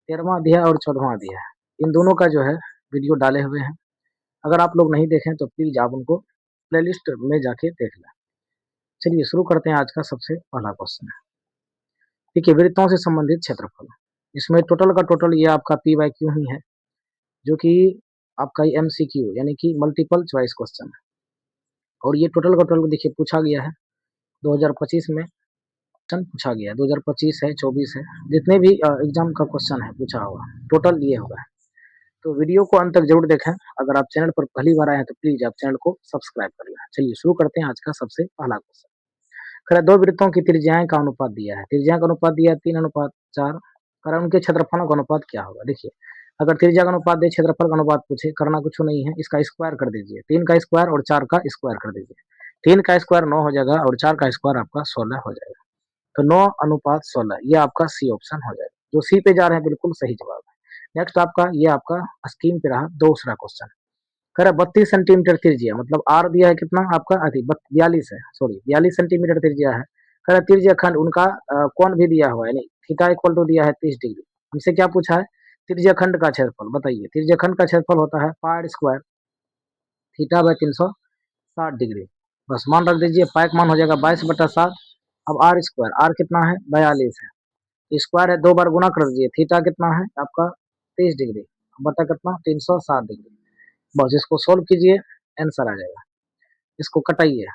13वां अध्याय और 14वां अध्याय, इन दोनों का जो है वीडियो डाले हुए हैं। अगर आप लोग नहीं देखें तो प्लीज आप उनको प्लेलिस्ट में जाके देख लें। चलिए शुरू करते हैं आज का सबसे पहला क्वेश्चन। देखिए, वृत्तों से संबंधित क्षेत्रफल, इसमें टोटल का टोटल ये आपका पी वाई क्यू ही है, जो कि आपका एमसीक्यू यानी कि मल्टीपल चॉइस क्वेश्चन है। और ये टोटल का टोटल देखिए पूछा गया है 2025 में, क्वेश्चन पूछा गया है 2025 है, 24 है, जितने भी एग्जाम का क्वेश्चन है पूछा होगा टोटल ये होगा। तो वीडियो को अंत तक जरूर देखें। अगर आप चैनल पर पहली बार आए हैं तो प्लीज आप चैनल को सब्सक्राइब कर लें। चलिए शुरू करते हैं आज का सबसे पहला क्वेश्चन। खैर, दो वृत्तों की त्रिज्याएं का अनुपात दिया है, त्रिज्या का अनुपात दिया है 3:4। कारण उनके क्षेत्रफलों का अनुपात क्या होगा। देखिए, अगर त्रिज्या का अनुपात दे, क्षेत्रफल का अनुपात पूछे, करना कुछ नहीं है, इसका स्क्वायर कर दीजिए। 3 का स्क्वायर और 4 का स्क्वायर कर दीजिए। 3 का स्क्वायर 9 हो जाएगा और 4 का स्क्वायर आपका 16 हो जाएगा। तो 9:16 ये आपका सी ऑप्शन हो जाएगा। जो सी पे जा रहे हैं बिल्कुल सही जवाब है। नेक्स्ट आपका ये आपका स्क्रीन पे रहा दूसरा क्वेश्चन। कह रहा 32 सेंटीमीटर त्रिज्या, मतलब आर दिया है कितना आपका, 42 है, सॉरी 42 सेंटीमीटर त्रिज्या है। कह रहा त्रिज्या खंड उनका कोण भी दिया हुआ है, यानी थीटा इक्वल टू दिया है 30 डिग्री। हमसे क्या पूछा है, त्रिज्या खंड का क्षेत्रफल बताइए। त्रिज्या खंड का क्षेत्रफल होता है pi square theta by 360 degree. बस मान रख दीजिए, पाई का मान हो जाएगा 22/7। अब आर स्क्वायर, आर कितना है 42 है, स्क्वायर है, 2 बार गुना कर दीजिए। थीटा कितना है आपका 30 डिग्री बटा कितना 360 डिग्री। बस इसको सोल्व कीजिए, आंसर आ जाएगा। इसको कटाइए,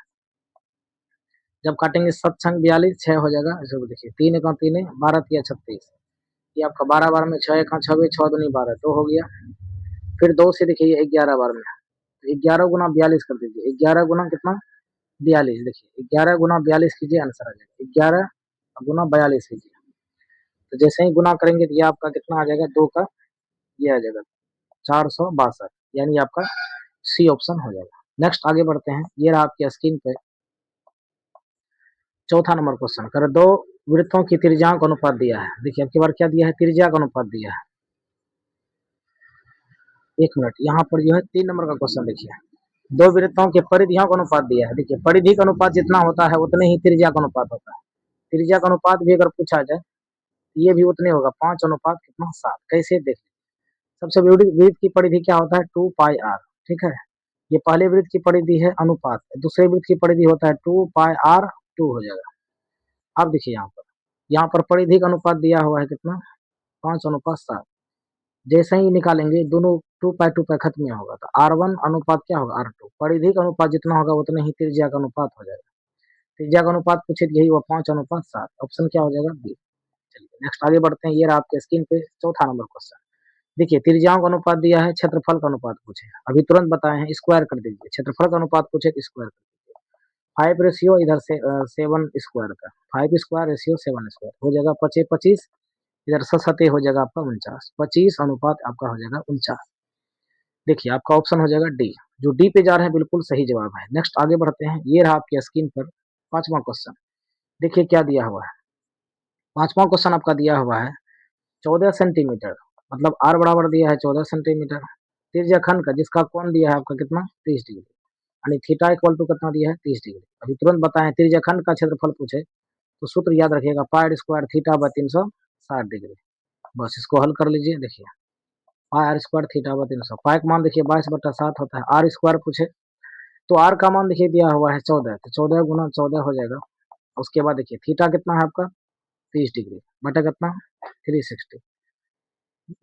जब काटेंगे 7 छंग 42 6 हो जाएगा। इसको देखिए 3 1 3 12 3 36, ये आपका 12 बार में 6 1 6 6 2 12 2 हो गया। फिर 2 से देखिए 11 बार में, 11 गुना 42 कर दीजिए। 11 गुना कितना 42, देखिए 11 गुना 42 कीजिए, आंसर आ जाएगा। 11 गुना 42 कीजिए, तो जैसे ही गुना करेंगे तो ये आपका कितना आ जाएगा, 2 का ये आ जाएगा 462, यानी आपका सी ऑप्शन हो जाएगा। नेक्स्ट आगे बढ़ते हैं। ये रहा आपकी स्क्रीन पे चौथा नंबर क्वेश्चन। कर दो वृत्तों की त्रिज्याओं का अनुपात दिया है। देखिए आपकी बार क्या दिया है, त्रिज्या का अनुपात दिया है। एक मिनट, यहाँ पर जो है 3 नंबर का क्वेश्चन देखिए, दो वृत्तों के परिधियों का अनुपात दिया है। देखिए परिधि का अनुपात जितना होता है उतने ही त्रिज्या का अनुपात होता है। त्रिज्या का अनुपात भी अगर पूछा जाए ये भी उतने होगा, 5 कितना 7। कैसे देख, सबसे बड़ी वृत्त की परिधि क्या होता है 2 पाई आर, ठीक है। ये पहले वृत्त की परिधि है अनुपात, दूसरे वृत्त की परिधि होता है 2 पाई आर 2 हो जाएगा। अब देखिए यहाँ पर परिधि का अनुपात दिया हुआ है कितना 5:7। जैसे ही निकालेंगे दोनों 2 पाई खत्म होगा, तो R1 अनुपात क्या होगा R2। परिधि का अनुपात जितना होगा उतने ही त्रिज्या का अनुपात हो जाएगा। त्रिज्या का अनुपात पूछे यही हुआ 5:7, ऑप्शन क्या हो जाएगा बी। चलिए नेक्स्ट आगे बढ़ते हैं। ये रहा आपके स्क्रीन पे चौथा नंबर क्वेश्चन। देखिए त्रिज्याओं का अनुपात दिया है, क्षेत्रफल का अनुपात पूछे, अभी तुरंत बताए हैं, स्क्वायर कर दीजिए। क्षेत्रफल का अनुपात पूछे तो स्क्वायर कर दीजिए। 5 रेशियो इधर से 7 स्क्वायर का, 5 स्क्वायर रेशियो 7 स्क्वायर हो जाएगा 25 25, इधर 7 हो जाएगा आपका 49, 25 अनुपात आपका हो जाएगा 49। देखिए आपका ऑप्शन हो जाएगा डी। जो डी पे जा रहे हैं बिल्कुल सही जवाब है। नेक्स्ट आगे बढ़ते हैं। ये रहा आपकी स्क्रीन पर पांचवा क्वेश्चन। देखिए क्या दिया हुआ है, पांचवा क्वेश्चन आपका दिया हुआ है 14 सेंटीमीटर, मतलब आर बराबर दिया है 14 सेंटीमीटर। त्रिज्या खंड का जिसका कोण दिया है आपका कितना 30 डिग्री, यानी थीटा इक्वल टू कितना दिया है 30 डिग्री। अभी तुरंत बताएं, त्रिज्या खंड का क्षेत्रफल पूछे तो सूत्र याद रखिएगा pi square theta by 360 degree. बस इसको हल कर लीजिए। देखिए pi r square theta bye 300, पाई का मान देखिए 22/7 होता है। आर स्क्वायर पूछे तो आर का मान देखिए दिया हुआ है 14, तो 14 गुना 14 हो जाएगा। उसके बाद देखिए थीटा कितना है आपका 30 डिग्री बटा कितना 360।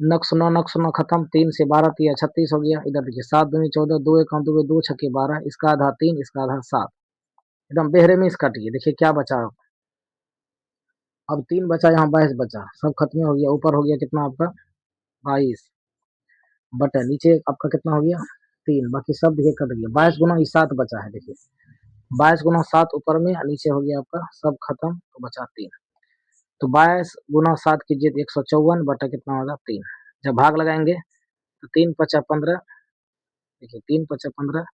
नक सुना खत्म, 3 से 12 3 36 हो गया। इधर देखिए 7 दूनी 14, 2 1 2 2 6 12, इसका आधा 3, इसका आधा 7, एकदम बेहरे में इसका काटिए। देखिए क्या बचा, अब 3 बचा, यहाँ 22 बचा, सब खत्म हो गया। ऊपर हो गया कितना आपका 22 बटा नीचे आपका कितना हो गया 3, बाकी सब देखिए कट गया। 22 गुना 7 बचा है, देखिए 22 गुना 7 ऊपर में, नीचे हो गया आपका सब खत्म, तो बचा 3। तो 22 गुना 7 कीजिए तो 154 बटा कितना होगा 3। जब भाग लगाएंगे तो 3 5 15, देखिए 3 5 15,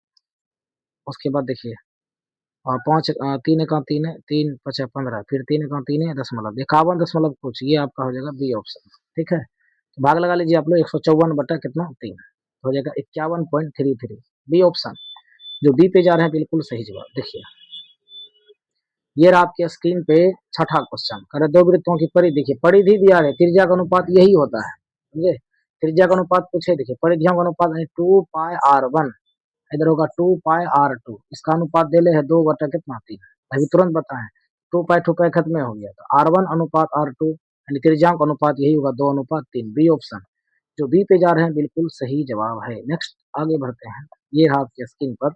उसके बाद देखिए और 5 3 1 3 3 5 15, फिर 3 1 3 दशमलव 51 कुछ, ये आपका हो जाएगा बी ऑप्शन, ठीक है। तो भाग लगा लीजिए आप लोग, 154 बटा कितना 3 हो जाएगा 51.33, बी ऑप्शन। जो बी पे जा रहे हैं बिल्कुल सही जवाब। देखिए ये रहा आपके स्क्रीन पे छठा क्वेश्चन। करे दो वृत्तों की परिधि, देखिए परिधि दिया है, त्रिज्या का अनुपात यही होता है। समझे। त्रिज्या का अनुपात पूछे, देखिए परिधियों का अनुपात है 2πr1, इधर होगा 2πr2, इसका अनुपात दे ले है 2/कितना 3, अभी तुरंत बताएं, 2π खत्म हो गया, तो R1 अनुपात R2 यानी त्रिज्याओं का अनुपात यही होगा 2/3, बी ऑप्शन जो बी पे जा रहे हैं बिल्कुल सही जवाब है। नेक्स्ट आगे बढ़ते हैं, ये रहा आपके स्क्रीन पर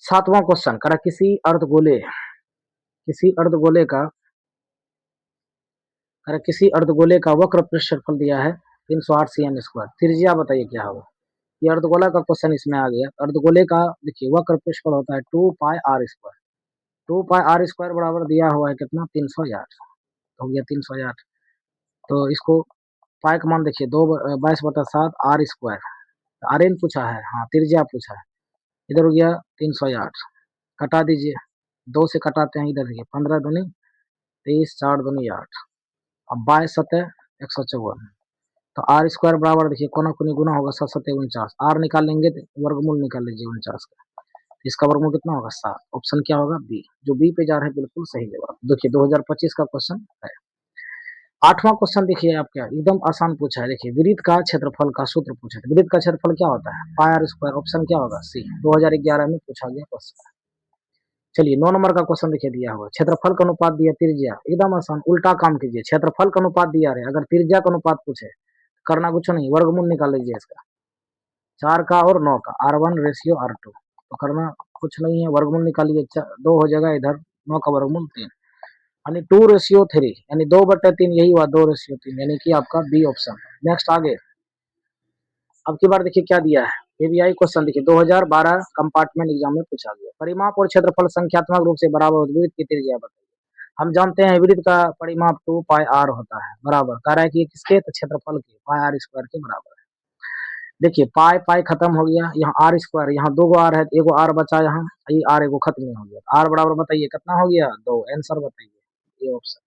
7वां क्वेश्चन, करा किसी अर्धगोले का वक्र क्षेत्रफल दिया है 308 cm², त्रिज्या बताइए क्या होगा। ये अर्धगोला का क्वेश्चन इसमें आ गया। अर्धगोले का देखिए वक्र क्षेत्रफल होता है 2πr², 2πr² बराबर दिया हुआ है कितना 308, हो गया 308, तो इसको पाई का मान देखिए 22/7 r², आर एन पूछा है, हाँ त्रिज्या पूछा है, इधर हो गया 308, कटा दीजिए, 2 से कटाते हैं, इधर देखिए 15 दूनी 23, 4 दूनी 8, अब 22×7 154, तो r² बराबर देखिए कोना कोनी गुना होगा 7×7 49, r निकाल लेंगे तो वर्गमूल निकाल लीजिए 49 का, इसका वर्गमूल कितना होगा 7, ऑप्शन क्या होगा बी, जो बी पे जा रहे हैं बिल्कुल सही जवाब। देखिए 2025 का क्वेश्चन है। 8वां क्वेश्चन देखिए आपका एकदम आसान पूछा है, देखिए वृत्त का क्षेत्रफल का सूत्र पूछा है, वृत्त का क्षेत्रफल क्या होता है πr², ऑप्शन क्या होगा सी, 2011 में पूछा गया क्वेश्चन। चलिए 9 नंबर का क्वेश्चन देखिए दिया हुआ, क्षेत्रफल का अनुपात दिया त्रिज्या, एकदम आसान, उल्टा काम कीजिए, क्षेत्रफल का अनुपात दिया रहे, अगर त्रिज्या का अनुपात पूछे करना कुछ नहीं, वर्गमूल निकाल लीजिए इसका, 4 का और 9 का, R1:R2, तो करना कुछ नहीं है, वर्गमूल निकालिए, 2 हो जाएगा, इधर 9 का वर्गमूल 3, यानी 2:3, यानी 2/3, यही हुआ 2:3, यानी कि आपका बी ऑप्शन। नेक्स्ट आगे, अब की बार देखिए क्या दिया है, एबीआई क्वेश्चन देखिए 2012 कंपार्टमेंट एग्जाम में पूछा गया, परिमाप और क्षेत्रफल संख्यात्मक रूप से बराबर हो, वृत्त की त्रिज्या बताइए। हम जानते हैं वृत्त का परिमाप 2πr होता है, बराबर कह रहा है कि किसके, तो क्षेत्रफल के πr² के बराबर है। देखिए पाई पाई खत्म हो गया, यहाँ r², यहाँ 2 गो r है, एगो r बचा, यहाँ ये r एगो खत्म नहीं हो गया, r बराबर बताइए कितना हो गया 2, आंसर बताइए, ये ऑप्शन।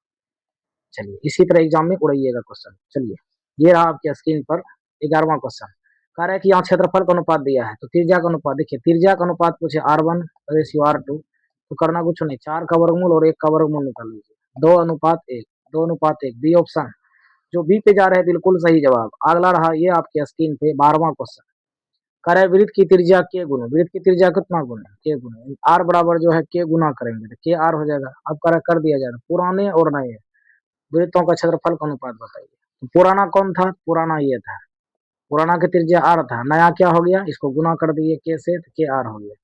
चलिए इसी तरह एग्जाम में उड़ाइएगा क्वेश्चन। चलिए ये रहा आपके स्क्रीन पर 11वां क्वेश्चन, कह रहा है कि यहाँ क्षेत्रफल का अनुपात दिया है, तो त्रिज्या का अनुपात, देखिए त्रिज्या का अनुपात पूछे R1:R2, तो करना कुछ नहीं, 4 का वर्गमूल और 1 का वर्गमूल निकाल लीजिए, 2:1, 2:1, बी ऑप्शन जो बी पे जा रहे हैं बिल्कुल सही जवाब। अगला रहा ये आपके स्क्रीन पे 12वां क्वेश्चन, कह रहा है वृत्त की त्रिज्या के गुना, वृत्त की त्रिज्या कितना गुना के गुना, आर बराबर जो है के गुना करेंगे तो के आर हो जाएगा, अब कर दिया जाएगा, पुराने और नए वृत्तों का क्षेत्रफल का अनुपात बताइए। तो पुराना कौन था, पुराना ये था, पुराना की त्रिज्या आर था, नया क्या हो गया, इसको गुना कर दिए के से, तो के आर हो गया,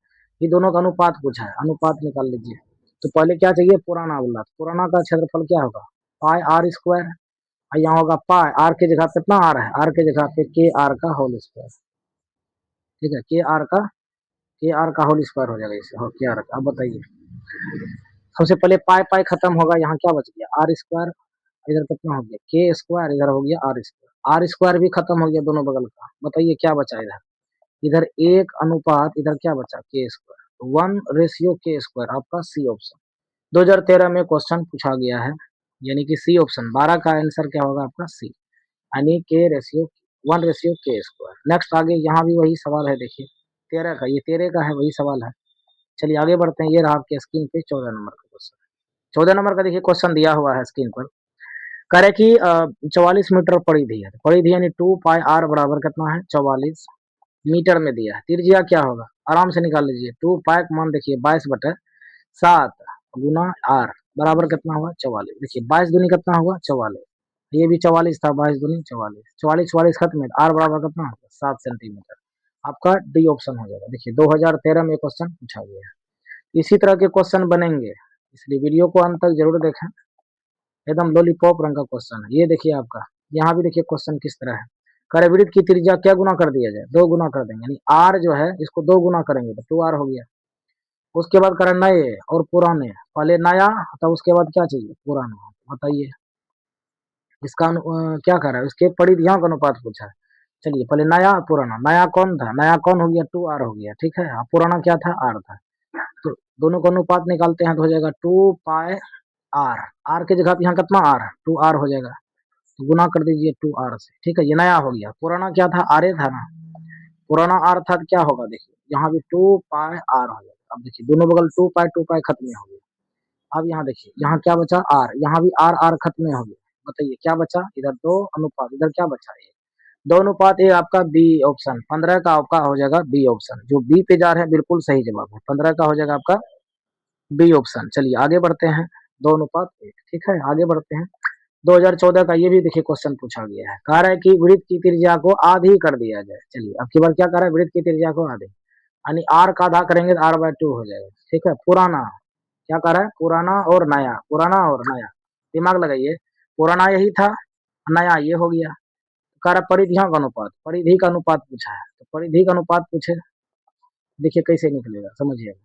ये दोनों का अनुपात पूछा है, अनुपात निकाल लीजिए। तो पहले क्या चाहिए, पुराना वाला, पुराना का क्षेत्रफल क्या होगा πr², और यहाँ होगा पाई, आर की जगह कितना आर है, आर की जगह पे के आर का होल स्क्वायर, ठीक है, के आर का होल स्क्वायर हो जाएगा इसे, हो के आर का। अब बताइए सबसे पहले पाई पाई खत्म होगा, यहाँ क्या बच गया r², इधर कितना हो गया के², इधर हो गया r² भी खत्म हो गया दोनों बगल का, बताइए क्या बचा इधर, इधर 1 अनुपात, इधर क्या बचा के², 1:k², आपका सी ऑप्शन 2013 में क्वेश्चन पूछा गया है, यानी कि सी ऑप्शन 12 का आंसर क्या होगा आपका सी, यानी के 1:k²। नेक्स्ट आगे यहाँ भी वही सवाल है, देखिए 13 का, ये 13 का है, वही सवाल है। चलिए आगे बढ़ते हैं, ये रहा आपके स्क्रीन पे 14 नंबर का क्वेश्चन, 14 नंबर का देखिए क्वेश्चन दिया हुआ है स्क्रीन पर, कह रहे कि 44 मीटर परिधि है, परिधि यानी 2πr बराबर कितना है 44 मीटर में दिया है, त्रिज्या क्या होगा आराम से निकाल लीजिए, 2π का मान देखिए 22/7 गुना r बराबर कितना हुआ 44, देखिए 22 दूनी कितना हुआ 44, ये भी 44 था, 22 दूनी 44, 44 44 खत्म है, आर बराबर कितना होगा 7 सेंटीमीटर, आपका डी ऑप्शन हो जाएगा। देखिए 2013 में क्वेश्चन पूछा गया है, इसी तरह के क्वेश्चन बनेंगे, इसलिए वीडियो को अंत तक जरूर देखें, एकदम लॉलीपॉप रंग का क्वेश्चन है। ये देखिए आपका, यहाँ भी देखिए क्वेश्चन किस तरह है, करे वृत्त की त्रिज्या क्या गुना कर दिया जाए, 2 गुना कर देंगे, यानी आर जो है इसको 2 गुना करेंगे तो 2r हो गया, उसके बाद करें नए और पुराने, पहले नया तो उसके बाद क्या चाहिए पुराना, बताइए इसका क्या कर रहा है, उसके परिधियों का अनुपात पूछा है। चलिए पहले नया पुराना, नया कौन था, नया कौन हो गया 2r हो गया, ठीक है, पुराना क्या था r था, तो दोनों का अनुपात निकालते हैं तो हो जाएगा 2πr, r की जगह यहाँ कितना r 2r हो जाएगा, तो गुना कर दीजिए 2r से, ठीक है, ये नया हो गया, पुराना क्या था r था ना, पुराना r था तो क्या होगा, देखिए यहाँ भी 2πr हो जाएगा, अब देखिए दोनों बगल 2π खत्म हो गया, अब यहाँ देखिए यहाँ क्या बचा r, यहाँ भी r खत्म हो गया, बताइए क्या बचा, इधर 2 अनुपात, इधर क्या बचा, 1। 2 अनुपात 1 आपका बी ऑप्शन, 15 का आपका हो जाएगा बी ऑप्शन। जो बी पे जा रहे हैं बिल्कुल सही जवाब है, 15 का हो जाएगा आपका बी ऑप्शन। चलिए आगे बढ़ते हैं, 2 अनुपात 1, ठीक है। आगे बढ़ते हैं, 2014 का ये भी देखिए क्वेश्चन पूछा गया है। कह रहा है कि वृत्त की त्रिज्या को आधी कर दिया जाए। चलिए अब की बार क्या कह रहा है, वृत्त की त्रिज्या को आधी, यानी आर का आधा करेंगे तो r/2 हो जाएगा, ठीक है। पुराना क्या कह रहा है, पुराना और नया, पुराना और नया, दिमाग लगाइए, पुराना यही था, नया ये हो गया। कह रहा परिधियों का अनुपात, परिधि का अनुपात पूछा है, तो परिधि का अनुपात पूछे, देखिए कैसे निकलेगा, समझिएगा।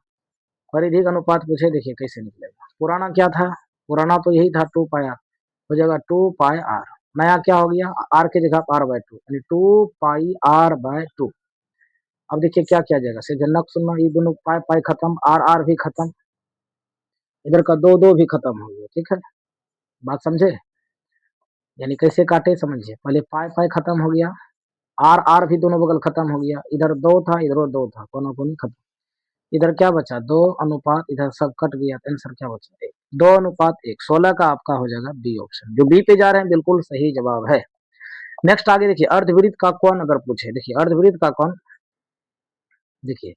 परिधि का अनुपात पूछे, देखिए कैसे निकलेगा। पुराना क्या था, पुराना तो यही था 2 पाई आर, हो जाएगा 2 पाई आर। नया क्या हो गया, आर की जगह r/2, यानी 2 पाई r/2। अब देखिए क्या किया जाएगा, से जनक सुनना, ये दोनों पाई पाई खत्म, आर आर भी खत्म, इधर का 2 2 भी खत्म हो गया, ठीक है। बात समझे, यानी कैसे काटे समझिए, पहले पाई पाई खत्म हो गया, आर आर भी दोनों बगल खत्म हो गया, इधर 2 था इधर 2 था, कोना कोनी खत्म, इधर क्या बचा 2 अनुपात, इधर सब कट गया, तो आंसर क्या बचा 1, 2 अनुपात 1। 16 का आपका हो जाएगा बी ऑप्शन। जो बी पे जा रहे हैं बिल्कुल सही जवाब है। नेक्स्ट आगे देखिए, अर्धवृत्त का कोण अगर पूछे, देखिए अर्धवृत्त का कोण, देखिए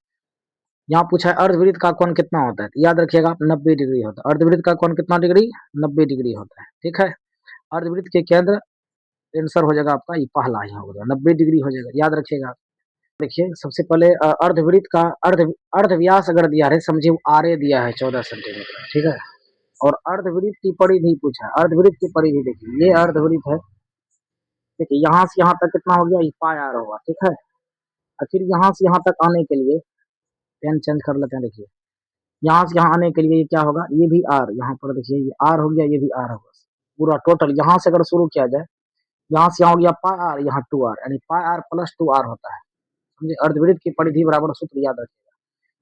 यहाँ पूछा है अर्धवृत्त का कोण कितना होता है, तो याद रखिएगा 90 डिग्री होता है। अर्धवृत्त का कोण कितना डिग्री, 90 डिग्री होता है, ठीक है। अर्धवृत्त के केंद्र, आंसर हो जाएगा आपका ये पहला ही हो गया, 90 डिग्री हो जाएगा, याद रखिएगा। देखिए सबसे पहले अर्धवृत्त का अर्ध व्यास अगर दिया है, समझिए आरे दिया है 14 सेंटीमीटर, ठीक है। और अर्धवृत्त की परिधि पूछा है, अर्धवृत्त की परिधि देखिए, ये अर्धवृत्त है, देखिए यहाँ से यहाँ तक कितना हो गया, ये पाई आर होगा, ठीक है। और फिर यहाँ से यहाँ तक आने के लिए पेन चेंज कर लेते हैं, देखिए यहाँ से यहाँ आने के लिए ये क्या होगा, ये भी आर, यहाँ पर देखिए ये आर हो गया, ये भी आर होगा, पूरा टोटल यहाँ से अगर शुरू किया जाए, यहाँ से यहाँ हो गया पाई आर, यहाँ 2r, यानी पाई आर प्लस 2r होता है, समझे। अर्धवृत्त की परिधि बराबर सूत्र याद रखिएगा।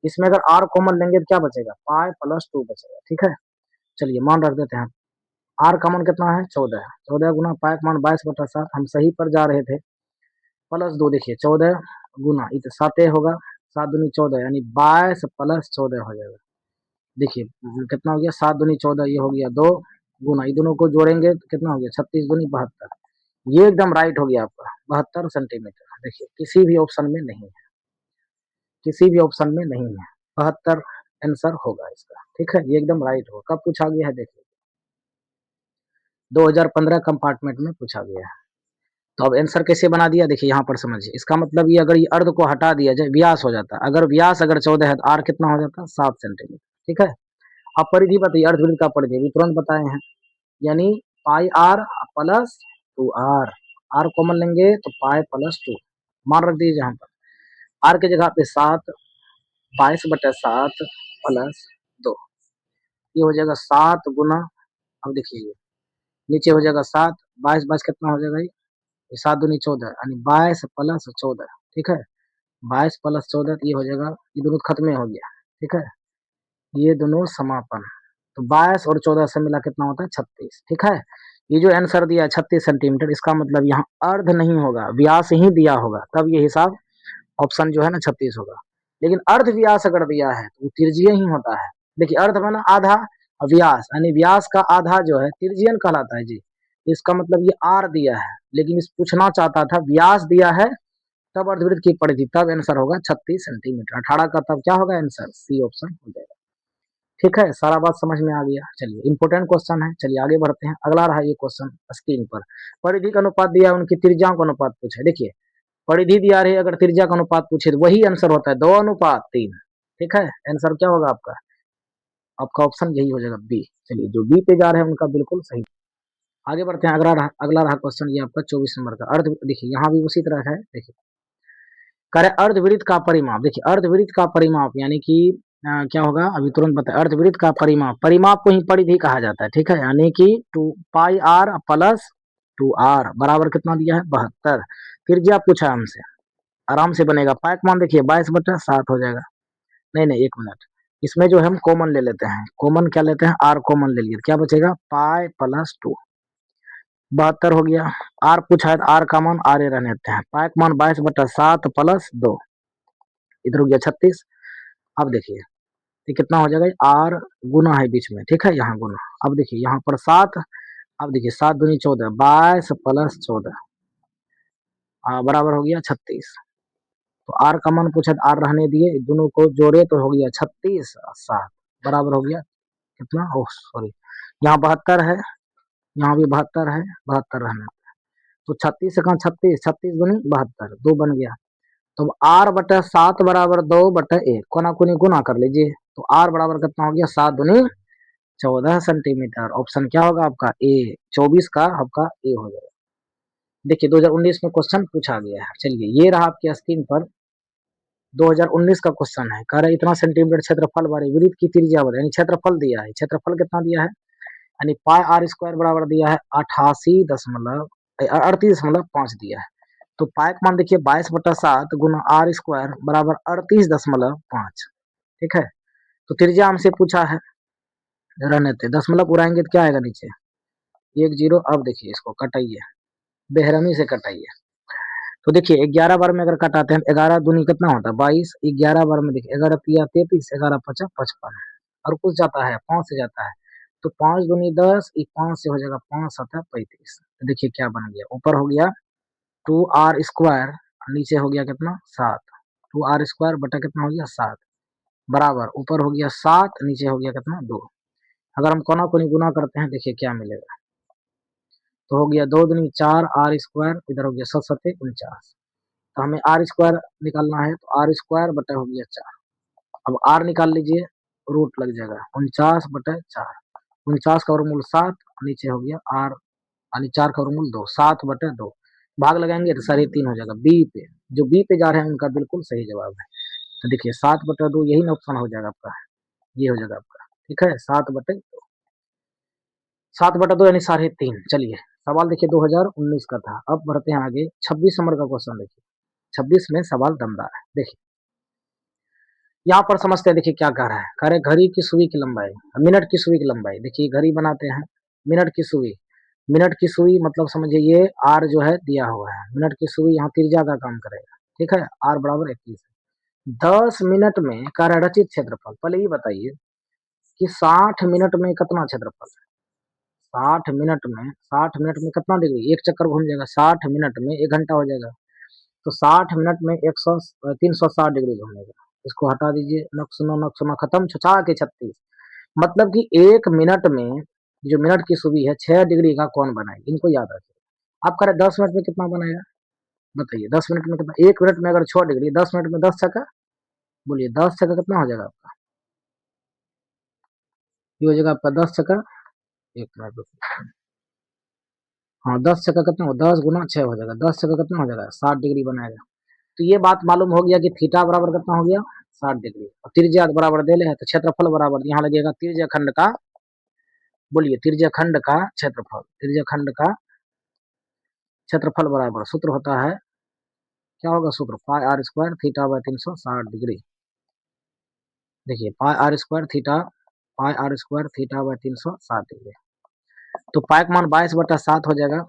इसमें अगर r कॉमन लेंगे तो क्या बचेगा, पाई प्लस 2 बचेगा, ठीक है। चलिए मान रख देते हैं, r का मान कितना है 14, 14 गुना पाई का मान 22/7, हम सही पर जा रहे थे, प्लस 2, देखिए 14 गुना ये तो 7 होगा, 7 दूनी 14, यानी 22 प्लस 14 हो जाएगा। देखिए कितना हो गया, 7 दूनी 14, ये हो गया 2 गुना, ये दोनों को जोड़ेंगे तो कितना हो गया 36 दूनी 72, ये एकदम राइट हो गया आपका 72 सेंटीमीटर। देखिए किसी भी ऑप्शन में नहीं है, किसी भी ऑप्शन में नहीं है, 72 आंसर होगा इसका, ठीक है। ये एकदम राइट होगा। कब पूछा गया है, देखिए 2015 कंपार्टमेंट में पूछा गया है। तो अब आंसर कैसे बना दिया, देखिए यहाँ पर समझिए, इसका मतलब ये अगर ये अर्ध को हटा दिया जाए व्यास हो जाता, अगर व्यास अगर 14 है तो आर कितना हो जाता 7 सेंटीमीटर, ठीक है। अब परिधि बताइए, अर्धवृत्त का परिधि भी तुरंत बताए हैं, यानी pi r plus 2r, r common लेंगे तो पाई प्लस 2, मान रख दीजिए यहाँ पर आर की जगह पे 7, 22/7 प्लस 2, ये हो जाएगा 7 गुना, अब देखिए नीचे हो जाएगा 7, 22 22 कितना हो जाएगा, ये 7 दूनी 14, यानी 22 प्लस 14, ठीक है। 22 प्लस 14 ये हो जाएगा, ये दोनों खत्म हो गया, ठीक है, ये दोनों समापन, तो 22 और 14 से मिला कितना होता है 36, ठीक है। ये जो आंसर दिया है 36 सेंटीमीटर, इसका मतलब यहाँ अर्ध नहीं होगा, व्यास ही दिया होगा, तब ये हिसाब ऑप्शन जो है ना 36 होगा। लेकिन अर्ध व्यास अगर दिया है तो वो तिर्जीय ही होता है। देखिए अर्ध माना आधा, व्यास यानी व्यास का आधा जो है तिर्जियन कहलाता है जी। इसका मतलब ये आर दिया है, लेकिन इस पूछना चाहता था व्यास दिया है, तब अर्धवृत्त की परिधि, तब आंसर होगा 36 सेंटीमीटर। 18 का तब क्या होगा आंसर, सी ऑप्शन हो जाएगा, ठीक है। सारा बात समझ में आ गया। चलिए इंपोर्टेंट क्वेश्चन है, चलिए आगे बढ़ते हैं। अगला रहा ये क्वेश्चन स्क्रीन पर, परिधि का अनुपात दिया, उनकी त्रिज्याओं का अनुपात पूछे। देखिए परिधि दिया रही, अगर त्रिज्या का अनुपात पूछे तो वही आंसर होता है 2:3, ठीक है। आंसर क्या होगा आपका, आपका ऑप्शन यही हो जाएगा बी। चलिए जो बी पे जा रहे हैं उनका बिल्कुल सही। आगे बढ़ते हैं, अगला रहा क्वेश्चन ये आपका 24 नंबर का। अर्ध, देखिए यहाँ भी उसी तरह है, देखिए करे अर्धवृत्त का परिमाप। देखिए अर्धवृत्त का परिमाप यानी कि क्या होगा, अभी तुरंत बताए। अर्धवृत्त का परिमाप, परिमाप को ही परिधि कहा जाता है, ठीक है, यानी कि 2 पाई आर प्लस 2r बराबर कितना दिया है 72। त्रिज्या पूछा है हमसे, आराम से बनेगा। पाई का मान देखिए 22/7 हो जाएगा। नहीं नहीं एक मिनट, इसमें जो है हम कॉमन ले लेते हैं, कॉमन क्या लेते हैं, आर कॉमन ले लिए, क्या बचेगा पाई प्लस 2, 72 हो गया। आर पूछा है तो आर का मान आर रहने देते हैं, पाई का मान 22/7 प्लस 2, इधर हो गया 36। अब देखिए ये कितना हो जाएगा, आर गुना है बीच में, ठीक है, यहाँ गुना। अब देखिए यहाँ पर 7 अब देखिए 7 दूनी 14, 22 प्लस 14 बराबर हो गया 36। तो आर का मान पूछा, आर रहने दिए, दोनों को जोड़े तो हो गया 36 और 7 बराबर हो गया कितना, ओह सॉरी, यहाँ 72 है, यहाँ भी 72 है, 72 रहने, तो 36 से कहा 36, 36 दूनी 72, 2 बन गया। तो आर बटा 7 बराबर 2 बटा 1, कोना कोनी गुना कर लीजिए, तो आर बराबर कितना हो गया, 7 दूनी 14 सेंटीमीटर। ऑप्शन क्या होगा आपका, ए, 24 का आपका ए हो जाएगा। देखिए 2019 में क्वेश्चन पूछा गया है। चलिए ये रहा आपके स्क्रीन पर 2019 का क्वेश्चन है, कह रहा है इतना सेंटीमीटर क्षेत्रफल वाली वृत्त की त्रिज्या बताइए, यानी क्षेत्रफल दिया है, क्षेत्रफल कितना दिया है, यानी पाई आर स्क्वायर बराबर दिया है 88.38.5 दिया है। तो पाई का मान देखिए 22/7 गुना आर स्क्वायर बराबर 38.5, ठीक है। तो त्रिज्या हमसे पूछा है, रहने थे दशमलव उड़ाएंगे तो क्या आएगा नीचे, 1 0। अब देखिए इसको कटाइए, बेरहमी से कटाइए। तो देखिए 11 बार में अगर कटाते हैं, 11 दूनी कितना होता है 22, 11 बार में देखिए 11 तिया 33, 11 पचा 55, और कुछ जाता है 5 से जाता है, तो 5 दूनी 10, 5 से हो जाएगा 5 7 35। तो देखिए क्या बन गया, ऊपर हो गया 2r², नीचे हो गया कितना 7, 2r² बटा कितना हो गया 7, बराबर ऊपर हो गया 7, नीचे हो गया कितना 2। अगर हम कोना कोनी गुना करते हैं देखिए क्या मिलेगा, तो हो गया 2 दूनी 4r², इधर हो गया 7 7 49। तो हमें आर स्क्वायर निकालना है, तो आर स्क्वायर बटा हो गया 4। अब आर निकाल लीजिए, रूट लग जाएगा 49/4, 49 का वर्गमूल 7, नीचे हो गया आर, यानी 4 का वर्गमूल 2, 7/2। भाग लगाएंगे तो 3.5 हो जाएगा। बी पे, जो बी पे जा रहे हैं उनका बिल्कुल सही जवाब है। तो देखिए 7/2 यही ना ऑप्शन हो जाएगा आपका, ये हो जाएगा आपका, ठीक है, 7/2 यानी 3.5। चलिए सवाल देखिए 2019 का था। अब बढ़ते हैं आगे, 26 नंबर का क्वेश्चन देखिए, 26 में सवाल दमदार है। देखिए यहाँ पर समझते हैं, देखिए क्या कह रहा है, कह रहे घड़ी की सुई की लंबाई, मिनट की सुई की लंबाई, देखिए घड़ी बनाते हैं, मिनट की सुई, मिनट की सुई मतलब समझिए ये आर जो है दिया हुआ है, मिनट की सुई यहाँ त्रिज्या का काम करेगा, ठीक है, आर बराबर 21। 10 मिनट में कार्य रचित क्षेत्रफल, पहले ये बताइए कि 60 मिनट में कितना क्षेत्रफल, 60 मिनट में कितना डिग्री, एक चक्कर घूम जाएगा, 60 मिनट में 1 घंटा हो जाएगा, तो 60 मिनट में 360 डिग्री घूमेगा। इसको हटा दीजिए, नक सुना खत्म, छुछा के 36, मतलब कि 1 मिनट में जो मिनट की सुई है 6 डिग्री का कौन बनाएगी, इनको याद रखिए। आप कह रहे 10 मिनट में कितना बनाएगा, बताइए 10 मिनट में कितना, 1 मिनट में अगर 6 डिग्री, 10 मिनट में 10 छक्का, बोलिए 10 छक्का कितना हो जाएगा आपका, ये हो जाएगा आपका 10 छक्का, 1 मिनट रुकिए, हाँ 10 छक्का कितना हो, 10 गुना 6 हो जाएगा, 10 छक्का कितना हो जाएगा 60 डिग्री बनाएगा। तो ये बात मालूम हो गया कि थीटा बराबर कितना हो गया 60 डिग्री, और त्रिज्या बराबर दे ले है, तो क्षेत्रफल बराबर यहाँ लगेगा त्रिज्या खंड का, बोलिए त्रिज्या खंड का क्षेत्रफल, त्रिज्या खंड का क्षेत्रफल बराबर सूत्र होता है, क्या होगा सूत्र, pi r square theta by 360 degree. देखिए pi r square theta by 360 degree. तो पाई का मान 22/7 हो जाएगा,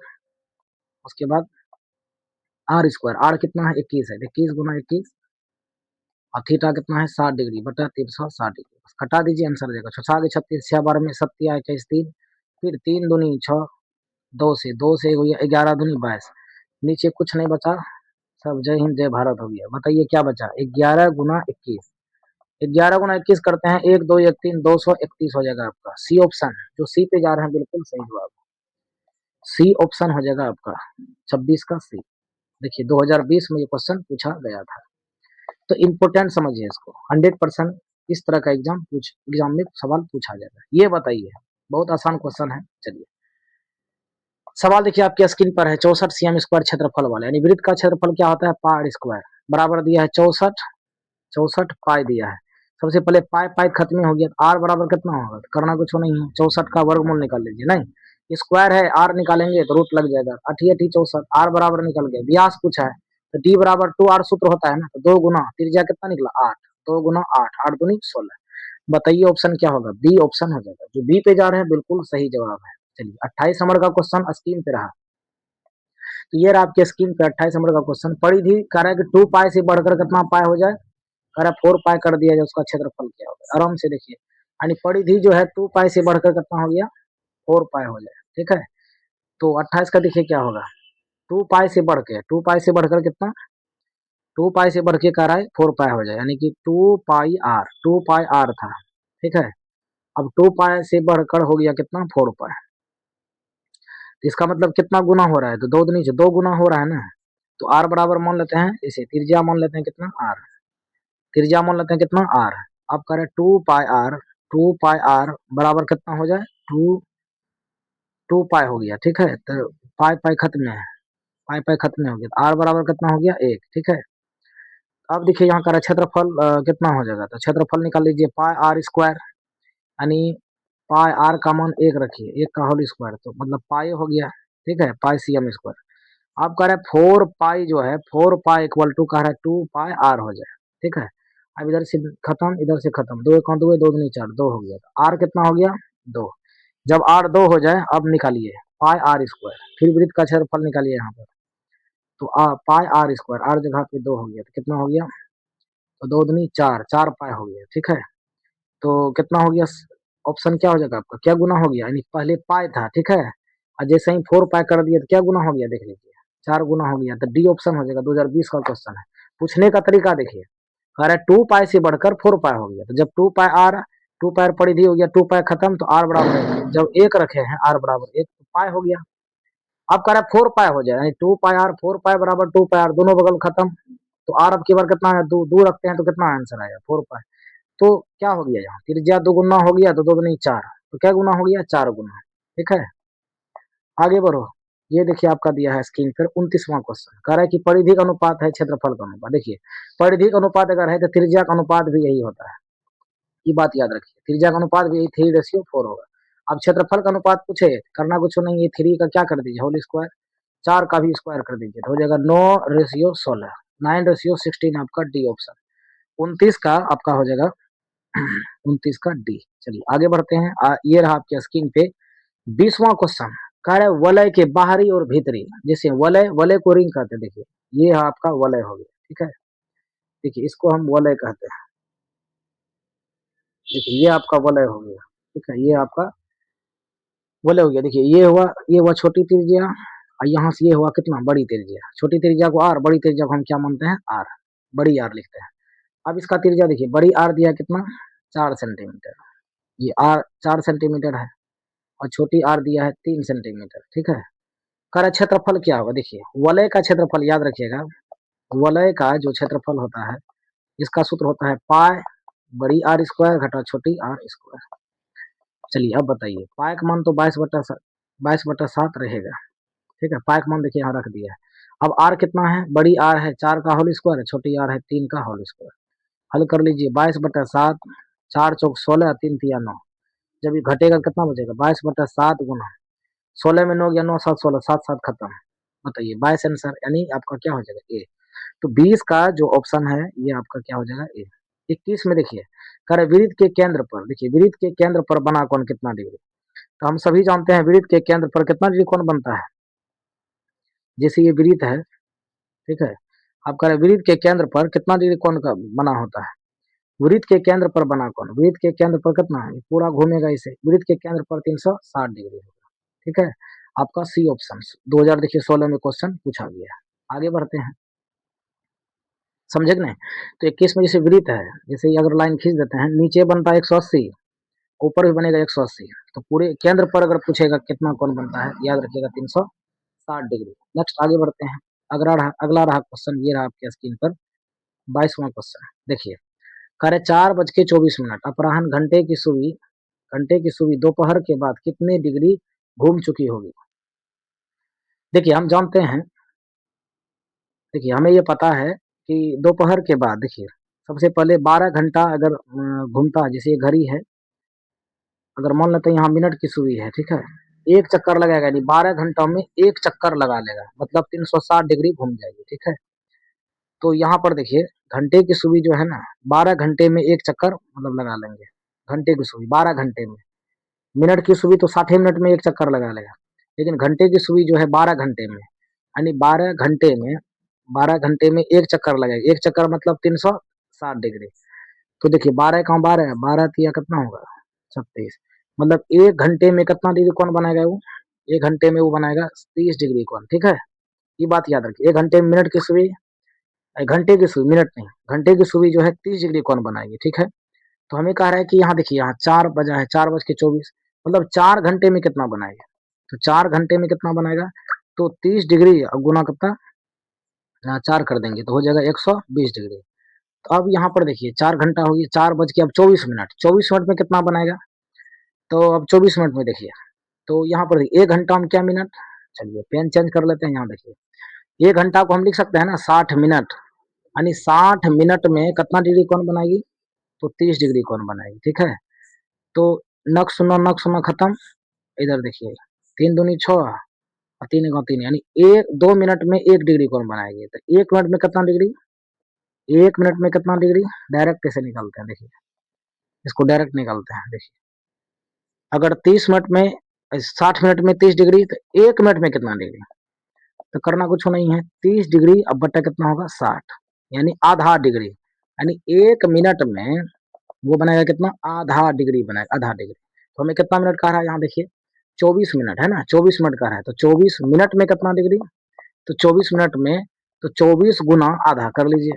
उसके बाद आर स्क्वायर, आर कितना है 21 है, 21 गुना 21, और थीटा कितना है 60 डिग्री बटा 360 डिग्री, बस कटा दीजिए, आंसर आ जाएगा 6×6 = 36, 6 बार में 7×21 3, फिर 3 दूनी 6, 2 से हो गया 11 दूनी 22, नीचे कुछ नहीं बचा, सब जय हिंद जय भारत हो गया। बताइए क्या बचा, 11 गुना 21, 11 गुना 21 करते हैं, 1 2 1 3, 231 हो जाएगा आपका। सी ऑप्शन, जो सी पे जा रहे हैं बिल्कुल सही जवाब, सी ऑप्शन हो जाएगा आपका 26 का सी। देखिए 2020 में ये क्वेश्चन पूछा गया था, तो इम्पोर्टेंट समझिए इसको, 100% इस तरह का एग्जाम में सवाल पूछा जाएगा। ये बताइए, बहुत आसान क्वेश्चन है। चलिए सवाल देखिए आपके स्क्रीन पर है, 64 cm² क्षेत्रफल वाला, यानी वृत्त का क्षेत्रफल क्या होता है, पाई स्क्वायर, बराबर दिया है 64 पाई दिया है। सबसे पहले पाई पाई खत्म हो गया, आर बराबर कितना होगा, करना कुछ नहीं है, 64 का वर्गमूल निकाल लीजिए, नहीं स्क्वायर है, आर निकालेंगे तो रूट लग जाएगा, 88 64, आर बराबर निकल गया, व्यास पूछा है, तो डी बराबर 2r सूत्र होता है ना, तो 2 गुना त्रिज्या कितना निकला 8, 2 गुना 8, 8 दूनी 16। बताइए ऑप्शन क्या होगा, बी ऑप्शन हो जाएगा, जो बी पे जा रहे हैं बिल्कुल सही जवाब है। चलिए 28 नंबर का क्वेश्चन स्क्रीन पे रहा, तो ये रहा आपके स्क्रीन पे 28 नंबर का क्वेश्चन। परिधि कह रहा है कि 2 पाई से बढ़कर कितना पाई हो जाए, कह रहा है 4 पाई कर दिया जाए, उसका क्षेत्रफल क्या होगा, आराम से देखिए, यानी परिधि जो है 2 पाई से बढ़कर कितना हो गया 4 पाई हो जाए, ठीक है। तो 28 का देखिए क्या होगा, 2 पाई से बढ़ के, 2 पाई से बढ़कर कितना, 2 पाई से बढ़ के क्या रहा है, 4 पाई हो जाए, यानी कि 2 पाई आर, 2 पाई आर था, ठीक है। अब 2 पाई से बढ़कर हो गया कितना, 4 पाई। इसका मतलब कितना गुना हो रहा है, तो दो दूनी से 2 गुना हो रहा है ना। तो आर बराबर मान लेते हैं इसे, त्रिज्या मान लेते हैं कितना, आर, त्रिज्या मान लेते हैं कितना, आर। अब करें 2 पाई आर, 2 पाई आर बराबर कितना हो जाए, टू, 2 पाई हो गया, ठीक है। तो पाई पाई खत्म है, पाई पाई खत्म हो गया, तो आर बराबर कितना हो गया, 1, ठीक है। अब देखिए यहाँ का क्षेत्रफल कितना हो जाएगा, तो क्षेत्रफल निकाल लीजिए, पाई आर स्क्वायर, यानी पाई आर का मान 1 रखिए, 1 का होल स्क्वायर, तो मतलब पाई हो गया, ठीक है, पाई सी एम स्क्वायर। आप कह रहे हैं 4 पाई जो है, 4 पाई इक्वल टू कह रहा है 2 पाई आर हो जाए, ठीक है। अब इधर से खत्म, इधर से खत्म, 2 1 2, 2 2 4, 2 हो गया, तो आर कितना हो गया, 2। जब आर 2 हो जाए, अब निकालिए पाई आर स्क्वायर, फिर वृत्त का क्षेत्रफल निकालिए यहाँ पर। तो पाई आर स्क्वायर, आर जगह पे 2 हो गया, तो कितना हो गया, तो 2 दूनी 4, 4 पाई हो गया, ठीक है। तो कितना हो गया, ऑप्शन क्या हो जाएगा आपका, क्या गुना हो गया, यानी पहले पाई था, ठीक है, और जैसे ही 4 पाई कर दिया तो क्या गुना हो गया, देख लीजिए, 4 गुना हो गया, तो डी ऑप्शन हो जाएगा। 2020 का क्वेश्चन है। पूछने का तरीका देखिए, कह रहा है 2 पाई से बढ़कर 4 पाई हो गया, तो जब 2 पाई परिधि हो गया, 2 पाई खत्म, तो आर बराबर है, जब 1 रखे हैं आर बराबर 1, तो पाई हो गया। अब कह रहा है 4 पाई हो जाए, यानी 2 पाई आर, 4 पाई बराबर 2 पाई आर, दोनों बगल खत्म, तो आर अब की बार कितना है, 2 रखते हैं, तो कितना आंसर आएगा, 4 पाई। तो क्या हो गया, यहाँ त्रिज्या 2 गुना हो गया, तो 2 दूनी 4, तो क्या गुना हो गया, 4 गुना, ठीक है। आगे बढ़ो, ये देखिए आपका दिया है स्क्रीन पर 29वां क्वेश्चन, कह रहा है कि परिधि का अनुपात है क्षेत्रफल का अनुपात। देखिए परिधि का अनुपात अगर है, तो त्रिज्या का अनुपात भी यही होता है, ये बात याद रखिए, त्रिज्या का अनुपात भी यही 3:4 होगा। अब क्षेत्रफल का अनुपात पूछे, करना कुछ नहीं, ये 3 का क्या कर दीजिए, होल स्क्वायर, 4 का भी स्क्वायर कर दीजिए, तो हो जाएगा 9:16, 9:16 आपका डी ऑप्शन। 29 का आपका हो जाएगा 29 का डी। चलिए आगे बढ़ते हैं, ये रहा आपके स्क्रीन पे 20वां क्वेश्चन, कह रहा है वलय के बाहरी और भीतरी, जैसे वलय, वलय को रिंग कहते हैं, देखिए ये है आपका वलय हो गया, ठीक है। देखिए इसको हम वलय कहते हैं, देखिए ये आपका वलय हो गया, ठीक है, ये आपका वलय हो गया। देखिए ये हुआ छोटी त्रिज्या, और यहाँ से ये हुआ कितना, बड़ी त्रिज्या। छोटी त्रिज्या को आर, बड़ी त्रिज्या को हम क्या मानते हैं, आर, बड़ी आर लिखते हैं। अब इसका त्रिज्या देखिए, बड़ी आर दिया कितना, 4 सेंटीमीटर, ये आर 4 सेंटीमीटर है, और छोटी आर दिया है 3 सेंटीमीटर, ठीक है। कर क्षेत्रफल क्या होगा, देखिए वलय का क्षेत्रफल याद रखिएगा, वलय का जो क्षेत्रफल होता है, इसका सूत्र होता है पाई बड़ी आर स्क्वायर घटा छोटी आर स्क्वायर। चलिए अब बताइए, पाई का मान तो 22/7 रहेगा, ठीक है, पाई का मान देखिए यहाँ रख दिया है। अब आर कितना है, बड़ी आर है 4 का होल स्क्वायर, छोटी आर है 3 का होल स्क्वायर। हल कर लीजिए, 22/7, 4 × 4 = 16, 3 × 9, जब ये घटेगा कितना बचेगा, 22/7 गुना 16 में 9 गया, 9 7 16, 7 7 खत्म। बताइए 22 आंसर, यानी आपका क्या हो जाएगा, ए। तो 20 का जो ऑप्शन है, ये आपका क्या हो जाएगा, ए। 21 में देखिए, कर वृत्त के केंद्र पर, देखिए वृत्त के केंद्र पर बना कोण कितना डिग्री, तो हम सभी जानते हैं वृत्त के केंद्र पर कितना डिग्री कोण बनता है। जैसे ये वृत्त है, ठीक है, आप कह रहे वृत्त के केंद्र पर कितना डिग्री कोण का बना होता है, वृत्त के केंद्र पर बना कोण, वृत्त के केंद्र पर कितना है, पूरा घूमेगा इसे, वृत्त के केंद्र पर 360 डिग्री होगा, ठीक है। आपका सी ऑप्शन 2000 देखिए 16 में क्वेश्चन पूछा गया है। आगे बढ़ते हैं, समझे कि नहीं। तो 21 में जैसे वृत्त है, जैसे ही अगर लाइन खींच देते हैं, नीचे बनता है 180, ऊपर भी बनेगा 180, तो पूरे केंद्र पर अगर पूछेगा कितना कोण बनता है, याद रखिएगा 360 डिग्री। नेक्स्ट आगे बढ़ते हैं, अगला रहा क्वेश्चन, ये रहा आपके स्क्रीन पर 22वां क्वेश्चन, देखिए करे 4:24 अपराह्न घंटे की सुई दोपहर के बाद कितने डिग्री घूम चुकी होगी। देखिए हम जानते हैं, देखिए हमें ये पता है कि दोपहर के बाद, देखिए सबसे पहले 12 घंटा अगर घूमता है, जैसे ये घड़ी है, अगर मान लेते हैं यहाँ मिनट की सुई है, ठीक है, एक चक्कर लगाएगा, यानी 12 घंटों में एक चक्कर लगा लेगा, मतलब 360 डिग्री घूम जाएगी, ठीक है। तो यहाँ पर देखिए घंटे की सुई जो है ना, 12 घंटे में एक चक्कर मतलब लगा लेंगे, घंटे की सुई 12 घंटे में। मिनट की सुई तो 60 मिनट में एक चक्कर लगा लेगा, लेकिन घंटे की सुई जो है 12 घंटे में, यानी 12 घंटे में एक चक्कर लगेगा, एक चक्कर मतलब 360 डिग्री। तो देखिए 12 का 12 है, 12 तिया कितना होगा, 36, मतलब 1 घंटे में कितना डिग्री कौन बनाएगा वो, 1 घंटे में वो बनाएगा 30 डिग्री कोण, ठीक है। ये बात याद रखिए, 1 घंटे में मिनट की सुई, घंटे की सुई, मिनट नहीं, घंटे की सुई जो है 30 डिग्री कोण बनाएगी, ठीक है। तो हमें कह रहा है कि यहाँ देखिए, यहाँ 4 बजा है, 4:24, मतलब 4 घंटे में कितना बनाएगा। तो 4 घंटे में कितना बनाएगा, तो 30 डिग्री गुना कितना, 4 कर देंगे तो हो जाएगा 120 डिग्री। तो अब यहाँ पर देखिए 4 घंटा हो गया, 4 बज के अब 24 मिनट, 24 मिनट में कितना बनाएगा। तो अब 24 मिनट में देखिए, तो यहाँ पर 1 घंटा में क्या मिनट, चलिए पेन चेंज कर लेते हैं। यहाँ देखिए 1 घंटा को हम लिख सकते हैं ना 60 मिनट, यानी 60 मिनट में कितना डिग्री कौन बनाएगी, तो 30 डिग्री कौन बनाएगी, ठीक है। तो नक सुना खत्म, इधर देखिए 3 दूनी 6 और 3 1 3, यानी 2 मिनट में 1 डिग्री कौन बनाएगी। तो 1 मिनट में कितना डिग्री, 1 मिनट में कितना डिग्री, डायरेक्ट कैसे निकालते हैं, देखिए इसको डायरेक्ट निकालते हैं। देखिए अगर 30 मिनट में 60 मिनट में 30 डिग्री, तो 1 मिनट में कितना डिग्री, तो करना कुछ नहीं है, 30 डिग्री अब बट्टा कितना होगा 60, यानी आधा डिग्री, यानी 1 मिनट में वो बनाएगा कितना, आधा डिग्री बनाएगा, आधा डिग्री। तो हमें कितना मिनट कह रहा है, यहाँ देखिए 24 मिनट है ना, 24 मिनट का है, तो 24 मिनट में कितना डिग्री, तो 24 मिनट में, तो 24 गुना आधा कर लीजिए,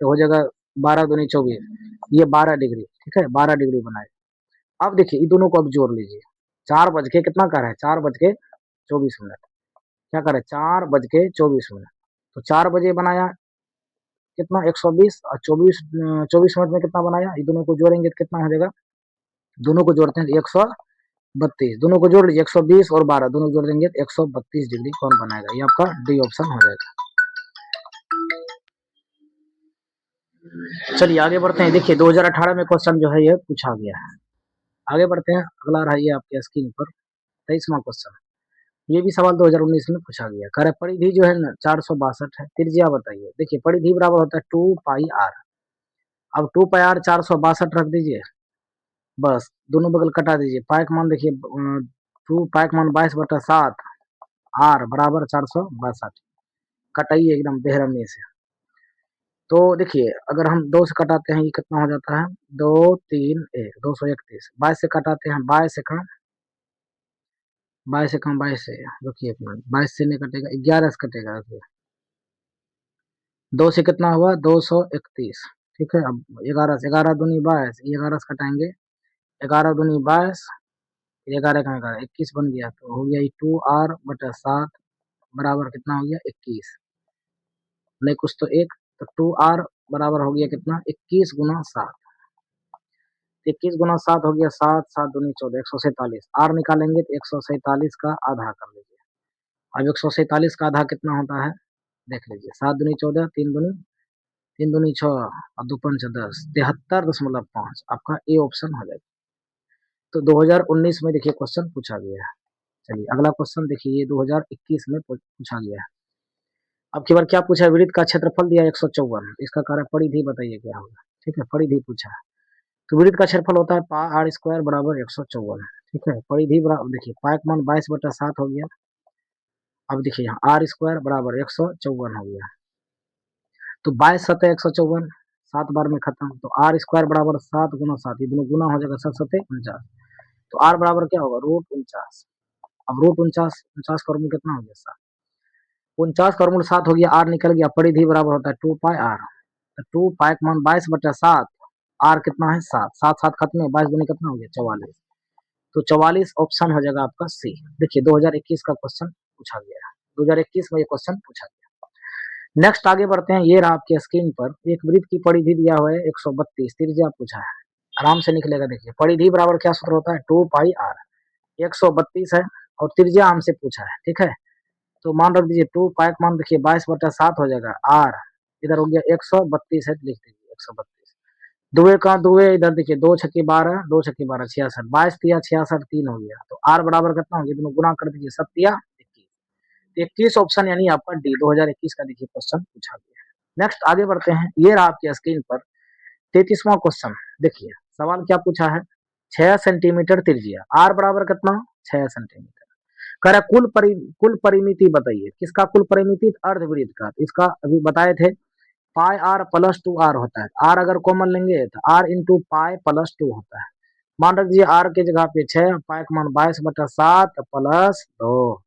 तो हो जाएगा 12 दूनी 24, ये 12 डिग्री, ठीक है, 12 डिग्री बनाए। अब देखिए ये दोनों को अब जोड़ लीजिए, 4 बज के कितना कर रहा है, 4:24, क्या कर रहा है, 4:24, तो 4 बजे बनाया कितना 120, और 24 मिनट में कितना बनाया, ये दोनों को जोड़ेंगे तो कितना हो जाएगा, दोनों को जोड़ते हैं 132, दोनों को जोड़ लीजिए, 120 और 12 दोनों जोड़ देंगे तो 132 डिग्री कौन बनाएगा, ये आपका डी ऑप्शन हो जाएगा। चलिए आगे बढ़ते हैं, देखिए 2018 में क्वेश्चन जो है ये पूछा गया है। आगे बढ़ते हैं, अगला रहा ये आपके स्क्रीन पर 23वां क्वेश्चन। ये भी सवाल 2019 में पूछा गया, कह रहा है परिधि जो है ना 462 है, त्रिज्या बताइए। देखिए परिधि बराबर होता है 2πr, अब 2πr 462 रख दीजिए, बस दोनों बगल कटा दीजिए, पाई का मान देखिए 2 पाई का मान 22/7, आर बराबर 462, कटाइए एकदम बेरहमी से। तो देखिए अगर हम 2 से कटाते हैं ये कितना हो जाता है, 2 3 1 231, 22 से कटाते हैं, 22 से कम, 22 से कम, 22 से, रुकिए 22 से नहीं कटेगा, 11 से कटेगा, रुकिए 2 से कितना हुआ 231, ठीक है। अब 11 से, 11 दूनी 22, 11 से कटाएंगे, 11 दूनी 22, 11 का 11 21 बन गया, तो हो गया ये 2r/7 बराबर कितना हो गया 21, नहीं कुछ तो एक, तो 2r बराबर हो गया कितना 21 गुना 7, 21 गुना 7 हो गया 7, 7 दूनी 14, 147, आर निकालेंगे तो 147 का आधा कर लीजिए। अब 147 का आधा कितना होता है, देख लीजिए, 7 दूनी 14, 3 दूनी 6 और 2 पंच 10, 73.5 आपका ए ऑप्शन हो जाएगा। तो 2019 में देखिए क्वेश्चन पूछा गया है। चलिए अगला क्वेश्चन देखिए, ये 2021 में पूछा गया है। अब की बार क्या पूछा है, वृत्त का क्षेत्रफल दिया 154, इसका कार्य परिधि बताइए क्या होगा, ठीक है, परिधि पूछा है। तो वृत्त का क्षेत्रफल होता है πr² बराबर 154, ठीक है। परिधि बराबर देखिए पाई का मान 22/7 हो गया, अब देखिए यहाँ r² बराबर 154 हो गया, तो 22 × 154, 7 बार में खत्म, तो r² बराबर 7 गुना 7, ये दोनों गुना हो जाएगा, 7 7 49, तो r बराबर क्या होगा √49। अब √49, 49 का वर्गमूल कितना हो गया 7, 49 का वर्गमूल 7 हो गया, r निकल गया, परिधि बराबर होता है 2πr, तो 2 पाई का मान 22/7, r कितना है 7, 7 7 खत्म है, 22 दूनी कितना हो गया 44, तो 44 ऑप्शन हो जाएगा आपका सी। देखिए 2021 का क्वेश्चन पूछा गया है, 2021 में ये क्वेश्चन पूछा गया। नेक्स्ट आगे बढ़ते हैं, ये रहा आपके स्क्रीन पर, एक वृत्त की परिधि दिया हुआ है 132, त्रिज्या पूछा है, आराम से निकलेगा। देखिए परिधि बराबर क्या सूत्र होता है 2πr, 132 है और त्रिज्या हमसे पूछा है, ठीक है। तो मान रख दीजिए 2 पाई का मान देखिए 22/7 हो जाएगा, r इधर हो गया 132 है, लिख दीजिए 132, दुए का दुए, इधर देखिए 2 छक्के 12, 2 छक्के 12 66, 22 तिया 66, 3 हो गया, तो r बराबर कितना हो गया, दोनों गुना कर दीजिए, 7 तिया 21, 21 ऑप्शन यानी आपका डी 2021 का देखिए क्वेश्चन पूछा गया है। नेक्स्ट आगे बढ़ते हैं, ये रहा आपके स्क्रीन पर 33वां क्वेश्चन। देखिए सवाल क्या पूछा है, 6 सेंटीमीटर त्रिज्या, r बराबर कितना 6 सेंटीमीटर, कह रहा कुल परिमिति बताइए, किसका कुल परिमिति, अर्धवृत्त का, इसका अभी बताए थे पाई r + 2r होता है, r अगर कॉमन लेंगे तो r × पाई + 2 होता है, मान रख दीजिए आर की जगह पे 6, पाई का मान 22/7 प्लस 2।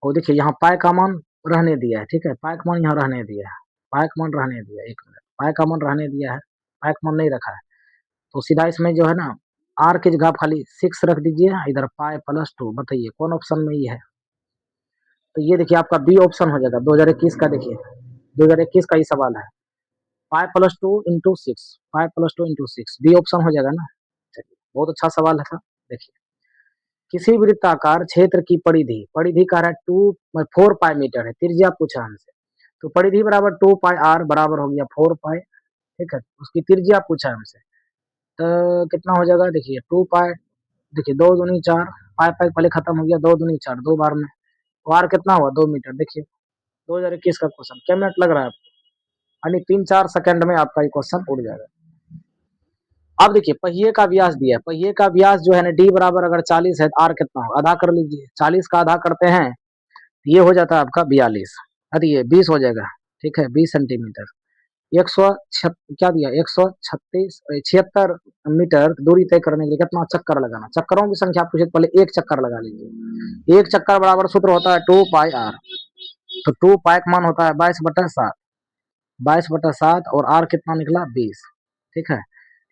और देखिए यहाँ पाई का मान रहने दिया है, ठीक है, पाई का मान यहाँ रहने दिया है, पाई का मान रहने दिया है, 1 मिनट, पाई का मान रहने दिया है, पाई का मान नहीं रखा है, तो सीधा इसमें जो है ना आर की जगह खाली 6 रख दीजिए, इधर पाई प्लस 2, बताइए कौन ऑप्शन में ये है। तो ये देखिए आपका बी ऑप्शन हो जाएगा 2021 का, देखिए 2021 का ही सवाल है, 5+2 × 6, 5+2 × 6, बी ऑप्शन हो जाएगा ना। चलिए बहुत अच्छा सवाल है था। देखिए किसी वृत्ताकार क्षेत्र की परिधि, परिधि का है 4 पाई मीटर है, त्रिज्या पूछा हमसे, तो परिधि बराबर 2 पाई r बराबर हो गया 4 पाई, ठीक है, उसकी त्रिज्या पूछा हमसे, तो कितना हो जाएगा, देखिए 2 पाई, देखिए 2 दूनी 4, पाई पाई पहले खत्म हो गया, 2 दूनी 4, 2 बार में, तो r कितना हुआ 2 मीटर। देखिए 2021 का क्वेश्चन, क्या मिनट लग रहा है आपको, यानी 3-4 सेकंड में आपका ये क्वेश्चन उड़ जाएगा। अब देखिए पहिए का व्यास दिया है, पहिए का व्यास जो है ना डी बराबर अगर 40 है तो आर कितना हो, आधा कर लीजिए, 40 का आधा करते हैं ये हो जाता है आपका 42, अरे ये 20 हो जाएगा, ठीक है, 20 सेंटीमीटर, 100 क्या दिया, 176 दूरी तय करने के लिए कितना चक्कर लगाना, चक्करों की संख्या पूछे तो पहले एक चक्कर लगा लीजिए, एक चक्कर बराबर सूत्र होता है 2 पाई r, तो 2 पाई का मान होता है 22/7, 22/7 और आर कितना निकला 20, ठीक है,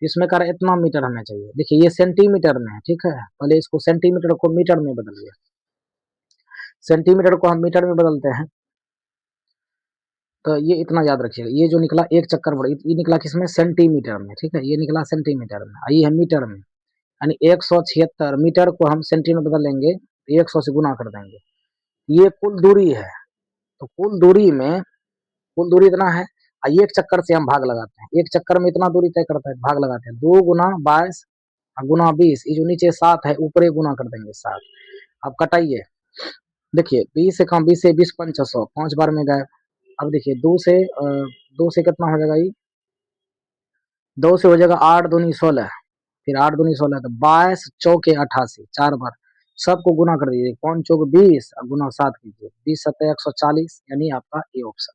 इसमें कर इतना मीटर हमें चाहिए, देखिए ये सेंटीमीटर में है, ठीक है, पहले इसको सेंटीमीटर को मीटर में बदलिए, सेंटीमीटर को हम मीटर में बदलते हैं, तो ये इतना याद रखिएगा, ये जो निकला एक चक्कर बड़ा, ये निकला किसमें, सेंटीमीटर में, ठीक है, ये निकला सेंटीमीटर में, ये है मीटर में, यानी 176 मीटर को हम सेंटी में बदलेंगे, 100 से गुना कर देंगे, ये कुल दूरी है, तो कुल दूरी में, कुल दूरी इतना है, एक चक्कर से हम भाग लगाते हैं, एक चक्कर में इतना दूरी तय करता है, भाग लगाते हैं, 2 × 22 गुना 20, ये जो नीचे 7 है ऊपर गुना कर देंगे 7, अब कटाइए, देखिए 20 से 20 पंच 100, 5 बार में गए, अब देखिए 2 से कितना हो जाएगा, ये 2 से हो जाएगा 8 दूनी 16, फिर 8 दूनी 16, तो 22 चौके 88, 4 बार, सबको गुना कर दीजिए, 5 चौक 20 और गुना 7 कीजिए, 20×7 = 140, यानी आपका ए ऑप्शन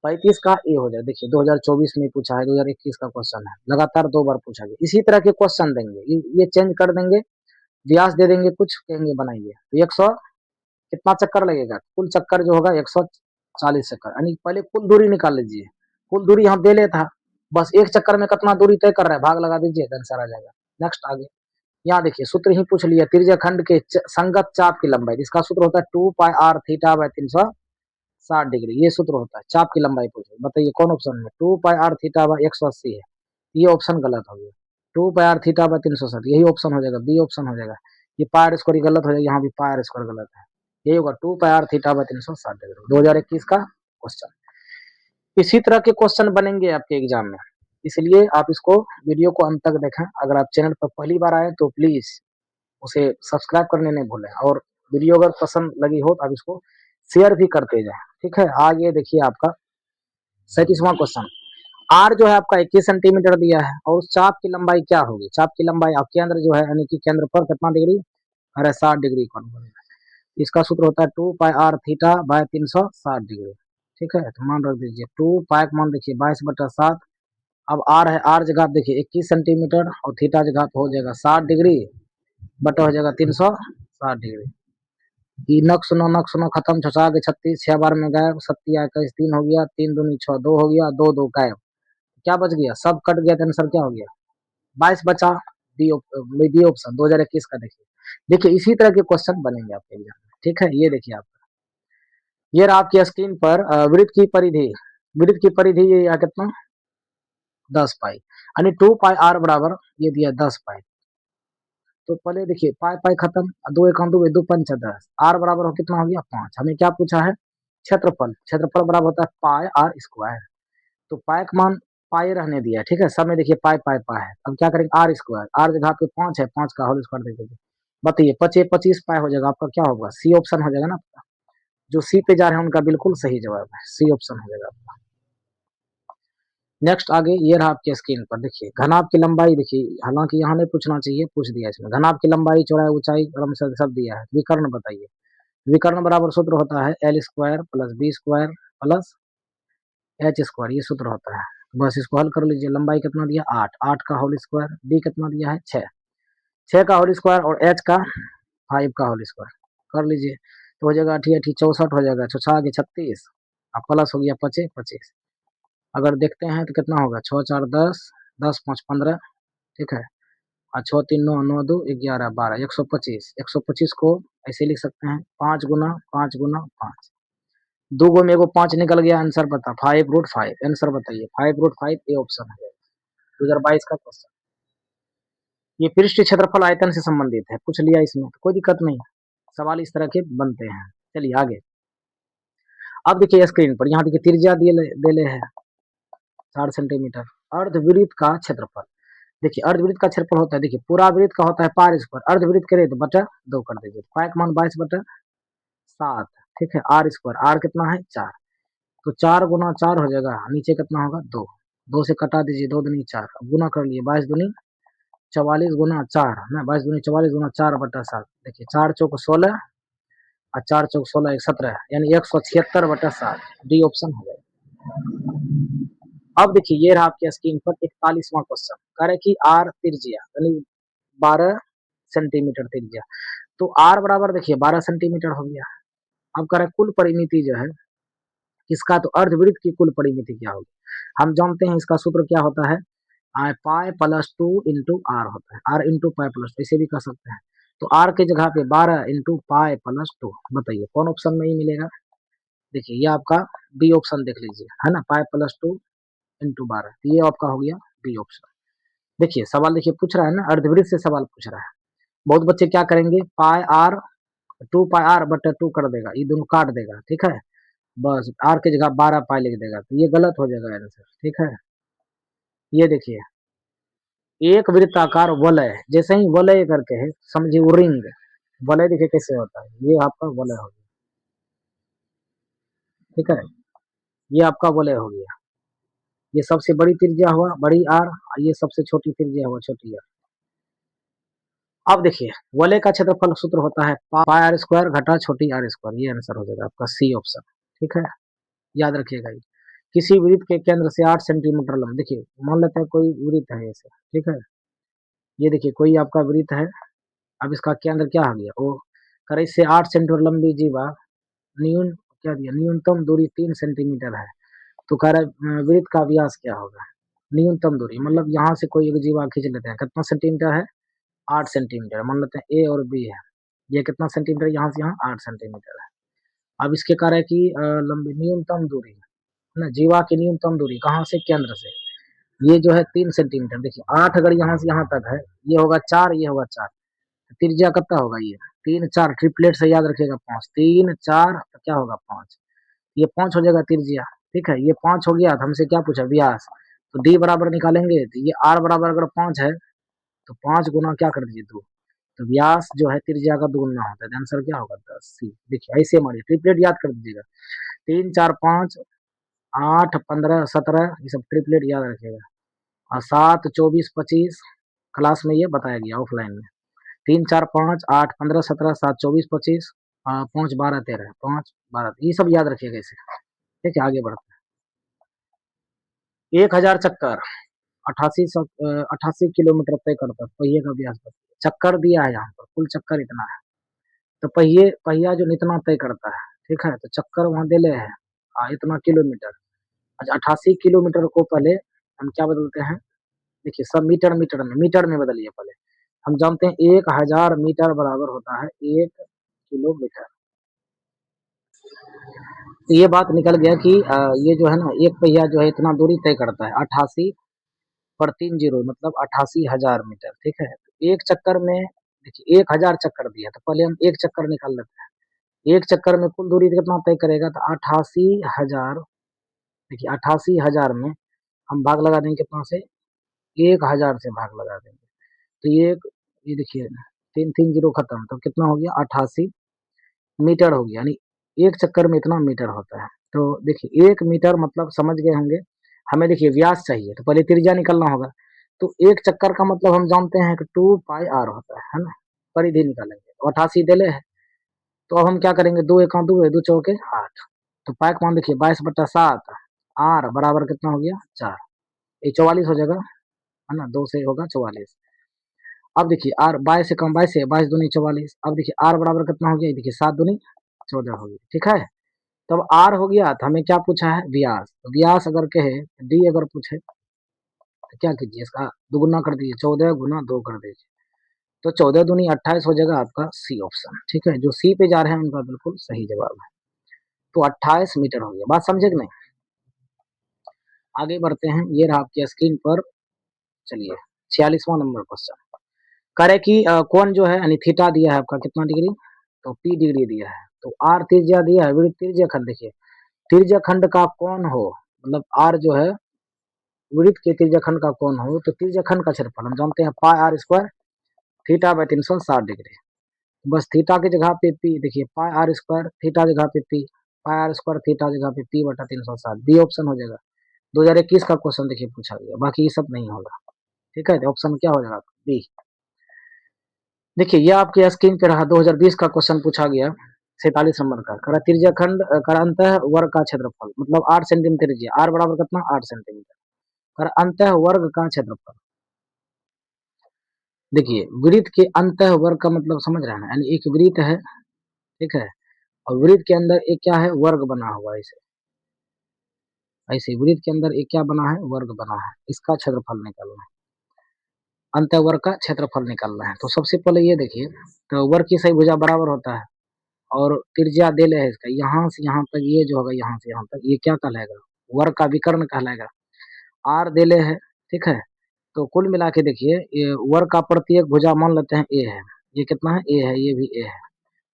35 का ए हो जाए। देखिए 2024 में पूछा है, 2021 का क्वेश्चन है, लगातार 2 बार पूछा गया, इसी तरह के क्वेश्चन देंगे, ये चेंज कर देंगे, व्यास दे देंगे कुछ, कहेंगे बनाइए, तो 100 कितना चक्कर लगेगा, कुल चक्कर जो होगा 140 चक्कर, यानी पहले कुल दूरी निकाल लीजिए, कुल दूरी यहाँ दे लेता, बस एक चक्कर में कितना दूरी तय कर रहा है भाग लगा दीजिए, आंसर आ जाएगा। नेक्स्ट आगे, यहाँ देखिए सूत्र ही पूछ लिया, त्रिज्या खंड के संगत चाप की लंबाई, इसका सूत्र होता है 2 पाई r थीटा/360 डिग्री, ये सूत्र होता है, चाप की लंबाई पूछे, बताइए कौन ऑप्शन में, 2 पाई r थीटा/180 है, ये ऑप्शन गलत हो गया, 2 पाई r थीटा/360, यही ऑप्शन हो जाएगा, बी ऑप्शन हो जाएगा, ये पायर स्क्वायर गलत हो जाएगा, यहाँ भी पायर स्क्वायर गलत है, यही होगा 2 पाई r थीटा/360 डिग्री, 2021 का क्वेश्चन। इसी तरह के क्वेश्चन बनेंगे आपके एग्जाम में, इसलिए आप इसको वीडियो को अंत तक देखें, अगर आप चैनल पर पहली बार आए तो प्लीज उसे सब्सक्राइब करने नहीं भूलें, और वीडियो अगर पसंद लगी हो तो आप इसको शेयर भी करते जाएं, ठीक है। आगे देखिए आपका 37वां क्वेश्चन, आर जो है आपका 21 सेंटीमीटर दिया है, और उस चाप की लंबाई क्या होगी, चाप की लंबाई आप केंद्र जो है यानी कि केंद्र पर कितना डिग्री, अरे 60 डिग्री कौन बोलेगा, इसका सूत्र होता है 2 पाई r थीटा/360 डिग्री, ठीक है, तो मान रख दीजिए 2 पाई का मान देखिए 22/7, अब आर है, आर जगह आप देखिए 21 सेंटीमीटर और थीटा जगह पे हो जाएगा 60 डिग्री, बटा हो जाएगा 360 डिग्री, ये नक सुनो खत्म, छछा के 36, 6 बार में गए, 7×21 3 हो गया, 3 दूनी 6 2 हो गया, 2 2 गायब, क्या बच गया, सब कट गया, तो आंसर क्या हो गया 22 बचा, डी ऑप्शन 2021 का। देखिए देखिए इसी तरह के क्वेश्चन बनेंगे आपके एग्जाम में, ठीक है, ये देखिए आप, ये रहा आपकी स्क्रीन पर वृत्त की परिधि, वृत्त की परिधि ये यहाँ कितना 10 पाई, यानी 2 पाई r बराबर ये दिया 10 पाई, तो पहले देखिए पाई पाई खत्म, 2 1 2 2 पंच 10, आर बराबर हो कितना हो गया 5, हमें क्या पूछा है क्षेत्रफल, क्षेत्रफल बराबर होता है पाई r स्क्वायर, तो पाई का मान पाई रहने दिया है, ठीक है, सब में देखिए पाई पाई पाई है, अब क्या करेंगे आर स्क्वायर, आर जगह पे 5 है, 5 का होल स्क्वायर दे दीजिए, बताइए 25 पाई हो जाएगा, आपका क्या होगा सी ऑप्शन हो जाएगा ना, जो सी पे जा रहे हैं उनका बिल्कुल सही जवाब है, सी ऑप्शन हो जाएगा आपका। नेक्स्ट आगे ये रहा आपके स्क्रीन पर, देखिए घनाभ की लंबाई, देखिए हालांकि यहाँ नहीं पूछना चाहिए, पूछ दिया इसमें, घनाभ की लंबाई चौड़ाई ऊंचाई क्रम से सब दिया है, विकर्ण बताइए, विकर्ण बराबर सूत्र होता है L² + B² + H², ये सूत्र होता है, बस इसको हल कर लीजिए। लंबाई कितना दिया 8, 8 का होल स्क्वायर, डी कितना दिया है 6, 6 का होल स्क्वायर और एच का 5 का होल स्क्वायर कर लीजिए। तो हो जाएगा 8 8 64 हो जाएगा, 6 आगे 36, अब प्लस हो गया 25 25। अगर देखते हैं तो कितना होगा 6 4 10, 10 5 15, ठीक है, और 6 3 9 9 2 11 12, 125, 125 को ऐसे लिख सकते हैं 5 गुना 5 गुना 5, दो गो में एगो 5 निकल गया, आंसर बता 5√5, आंसर बताइए 5√5, ए ऑप्शन है 2022 का क्वेश्चन। ये पृष्ठ क्षेत्रफल आयतन से संबंधित है, पूछ लिया इसमें तो कोई दिक्कत नहीं, सवाल इस तरह के बनते हैं। चलिए आगे। अब देखिए स्क्रीन पर, यहाँ देखिए त्रिज्या दिले है 4 सेंटीमीटर। अर्धवृत्त का क्षेत्रफल, देखिए अर्धवृत्त का क्षेत्रफल होता है, देखिए पूरा वृत्त का होता है पार स्क्वायर, अर्धवृत्त करे तो बटा 2 कर दीजिए, पाई का मान 22/7, ठीक है, आर स्क्वायर, आर कितना है 4, तो 4 गुना 4 हो जाएगा, नीचे कितना होगा 2, 2 से कटा दीजिए, 2 दूनी 4, अब गुना कर लिए 22 दूनी 44 गुना 4 ना, 22 दूनी 44 गुना 4/7, देखिए 4 चौक 16 और 4 चौक 16 1 17, यानी 176/7, डी ऑप्शन हो गया। अब देखिए ये रहा आपके स्क्रीन पर 41वां क्वेश्चन, कह रहे कि आर त्रिज्या यानी 12 सेंटीमीटर त्रिज्या, तो आर बराबर देखिए 12 सेंटीमीटर हो गया। अब कह रहे कुल परिमिति जो है इसका, तो अर्धवृत्त की कुल परिमिति क्या होगी, हम जानते हैं इसका सूत्र क्या होता है, पाई प्लस 2 इंटू आर होता है, आर इंटू पाई प्लस, ऐसे भी कर सकते हैं। तो आर की जगह पे 12 इंटू पाई प्लस 2, बताइए कौन ऑप्शन में ही मिलेगा। देखिए ये आपका बी ऑप्शन देख लीजिए, है ना, पाई प्लस 2 इंटू 12, ये आपका हो गया बी ऑप्शन। देखिए सवाल देखिए पूछ रहा है ना, अर्धवृत्त से सवाल पूछ रहा है। बहुत बच्चे क्या करेंगे, पाई आर 2 पाई आर बटे 2 कर देगा, ये दोनों काट देगा, ठीक है, बस आर की जगह 12 पाई लिख देगा, तो ये गलत हो जाएगा आंसर, ठीक है। ये देखिए एक वृत्ताकार वलय, जैसे ही वलय करके है समझिए वो रिंग, वलय देखिए कैसे होता है, ये आपका वलय हो गया, ठीक है, ये आपका वलय हो गया, ये सबसे बड़ी त्रिज्या हुआ बड़ी आर, ये सबसे छोटी त्रिज्या हुआ छोटी आर। अब देखिए वलय का क्षेत्रफल सूत्र होता है पाई आर स्क्वायर घटा छोटी आर स्क्वायर, ये आंसर हो जाएगा आपका सी ऑप्शन, ठीक है, याद रखिएगा ये। किसी वृत्त के केंद्र से 8 सेंटीमीटर लंबा, देखिए मान लेते हैं कोई वृत्त है ऐसे, ठीक है, ये देखिए कोई आपका वृत्त है, अब इसका केंद्र क्या आ गया, वो करे इससे 8 सेंटीमीटर लंबी जीवा, न्यून क्या दिया, न्यूनतम दूरी 3 सेंटीमीटर है, तो कह रहा वृत्त का व्यास क्या होगा, न्यूनतम दूरी मतलब यहाँ से कोई एक जीवा खींच लेते हैं, कितना सेंटीमीटर है 8 सेंटीमीटर, मान लेते हैं ए और बी है, ये कितना सेंटीमीटर यहाँ से यहाँ 8 सेंटीमीटर है। अब इसके कह रहा है कि लंबी न्यूनतम दूरी है ना, जीवा की न्यूनतम दूरी कहाँ से, केंद्र से, ये जो है 3 सेंटीमीटर, देखिए 8 अगर यहाँ से यहाँ तक है, ये होगा 4, ये होगा 4, त्रिज्या कितना होगा ये 3 4, ट्रिपलेट से याद रखिएगा 5 3 4, तो क्या होगा 5, ये 5 हो जाएगा त्रिज्या, ठीक है, ये 5 हो गया, तो हमसे क्या पूछा व्यास, तो डी बराबर निकालेंगे, तो ये आर बराबर अगर 5 है तो 5 गुना क्या कर दीजिए 2, तो व्यास जो है त्रिज्या का दुगुना होता है, तो आंसर क्या होगा 10 सी। देखिए ऐसे मानिए ट्रिपलेट याद कर दीजिएगा, 3 4 5 8 15 17, ये सब ट्रिपलेट याद रखिएगा, और 7 24 25 क्लास में ये बताया गया ऑफलाइन में, 3 4 5 8 15 17 7 24 25, 5 12 13 5 12, ये सब याद रखिएगा इसे, ठीक है, आगे बढ़ते हैं। 1000 चक्कर 88 किलोमीटर तय करता है, पहिए का व्यास चक्कर दिया है, यहाँ पर कुल चक्कर इतना है, तो पहिया जो इतना तय करता है, ठीक है, तो चक्कर वहां दिले है इतना किलोमीटर। अच्छा 88 किलोमीटर को पहले हम क्या बदलते हैं, देखिए सब मीटर में बदलिए पहले, हम जानते हैं 1000 मीटर बराबर होता है 1 किलोमीटर, तो ये बात निकल गया कि ये जो है ना एक पहिया जो है इतना दूरी तय करता है 88 पर 3 जीरो मतलब 88,000 मीटर, ठीक है, तो एक चक्कर में देखिए 1000 चक्कर दिया, तो पहले हम एक चक्कर निकाल लेते हैं, एक चक्कर में कुल दूरी कितना तय करेगा, तो 88,000, देखिए 88,000 में हम भाग लगा देंगे कितना से, 1000 से भाग लगा देंगे, तो ये देखिए 3 3 जीरो खत्म, तो कितना हो गया 88 मीटर हो गया, यानी एक चक्कर में इतना मीटर होता है। तो देखिए 1 मीटर मतलब समझ गए होंगे, हमें देखिए व्यास चाहिए तो पहले त्रिज्या निकालना होगा, तो एक चक्कर का मतलब हम जानते हैं कि 2 पाई आर होता है ना, परिधि निकालेंगे, 88 देले है, तो अब हम क्या करेंगे, 2 एका 2 है, 2 चौके 8, तो पाई का मान देखिए 22/7, आर बराबर कितना हो गया 4, ये 44 हो जाएगा, है ना, 2 से होगा 44। अब देखिए आर 22 से कम, 22 से 22 दूनी 44। अब देखिए आर बराबर कितना हो गया, देखिए 7 दूनी 14 हो गई, ठीक है। तब आर हो गया तो हमें क्या पूछा है, व्यास। तो व्यास अगर कहे, डी अगर पूछे तो क्या कीजिए, इसका दुगुना कर दीजिए, 14 गुना 2 कर दीजिए, तो 14 दूनी 28 हो जाएगा आपका सी ऑप्शन, ठीक है। जो सी पे जा रहे हैं उनका बिल्कुल सही जवाब है। तो 28 मीटर हो गया, बात समझे कि नहीं। आगे बढ़ते हैं, ये रहा आपके स्क्रीन पर, चलिए 46वां नंबर क्वेश्चन। करे कि कोण जो है यानी थीटा दिया है आपका कितना डिग्री, तो पी डिग्री दिया है। तो आर त्रिज्या दिया है, विरुद्ध त्रिज्या खंड, देखिए त्रिज्या खंड का कोण हो, मतलब आर जो है विरुद्ध के त्रिज्या खंड का कोण हो, तो त्रिज्या खंड का क्षेत्रफल हम जानते हैं pi r square theta by 360 degree. बस थीटा की जगह पे पी, देखिए पाई आर स्क्वायर थीटा जगह पे P, pi r square theta जगह पे पी बटा 360, बी ऑप्शन हो जाएगा। 2021 का क्वेश्चन देखिए पूछा गया, बाकी ये सब नहीं होगा, ठीक है। तो ऑप्शन क्या हो जाएगा, बी। देखिए ये आपके स्क्रीन पे रहा 2020 का क्वेश्चन पूछा गया, 47 नंबर का। करा त्रिज्या खंड कर अंतः वर्ग का क्षेत्रफल, मतलब 8 सेंटीमीटर त्रिज्या, आर बराबर कितना 8 सेंटीमीटर, कर अंतः वर्ग का क्षेत्रफल। देखिए वृत्त के अंतः वर्ग का मतलब समझ रहे हैं ना, यानी एक वृत्त है, ठीक है, और वृत्त के अंदर एक क्या है, वर्ग बना हुआ है। ऐसे ऐसे वृत्त के अंदर एक क्या बना है, वर्ग बना है, इसका क्षेत्रफल निकालना है, अंतः वर्ग का क्षेत्रफल निकालना है। तो सबसे पहले ये देखिए, तो वर्ग की सही भुजा बराबर होता है, और त्रिज्या दे ले है इसका, यहाँ से यहाँ तक, ये जो होगा यहाँ से यहाँ तक, ये क्या कहलाएगा, वर्ग का विकर्ण कहलाएगा। आर दे ले है, ठीक है। तो कुल मिला के देखिए, ये वर्ग का प्रत्येक भुजा मान लेते हैं ए है, ये कितना है, ए है, ये भी ए है,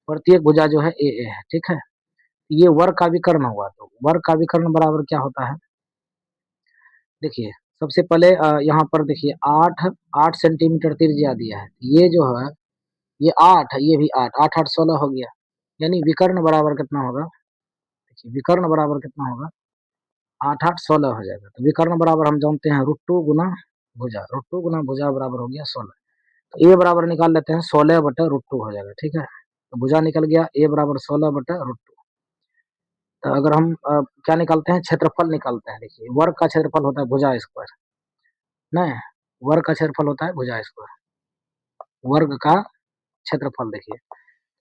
प्रत्येक भुजा जो है ए है, ठीक है। ये वर्ग का विकर्ण हुआ, तो वर्ग का विकर्ण बराबर क्या होता है, देखिए सबसे पहले यहाँ पर देखिए 8 सेंटीमीटर त्रिज्या दिया है, ये जो है ये 8 है, ये भी 8, 8 8 16 हो गया, यानी विकर्ण बराबर कितना होगा, देखिए विकर्ण बराबर कितना होगा, 8 8 16 हो जाएगा। तो विकर्ण बराबर हम जानते हैं √2 गुना भुजा, √2 गुना भुजा बराबर हो गया 16। तो ए बराबर निकाल लेते हैं 16 बटा √2 हो जाएगा, ठीक है। तो भुजा निकल गया, ए बराबर 16 बटा √2। तो अगर हम क्या निकालते हैं, क्षेत्रफल निकालते हैं। देखिए वर्ग का क्षेत्रफल होता है भुजा स्क्वायर, नहीं, वर्ग का क्षेत्रफल होता है भुजा स्क्वायर, वर्ग का क्षेत्रफल, देखिए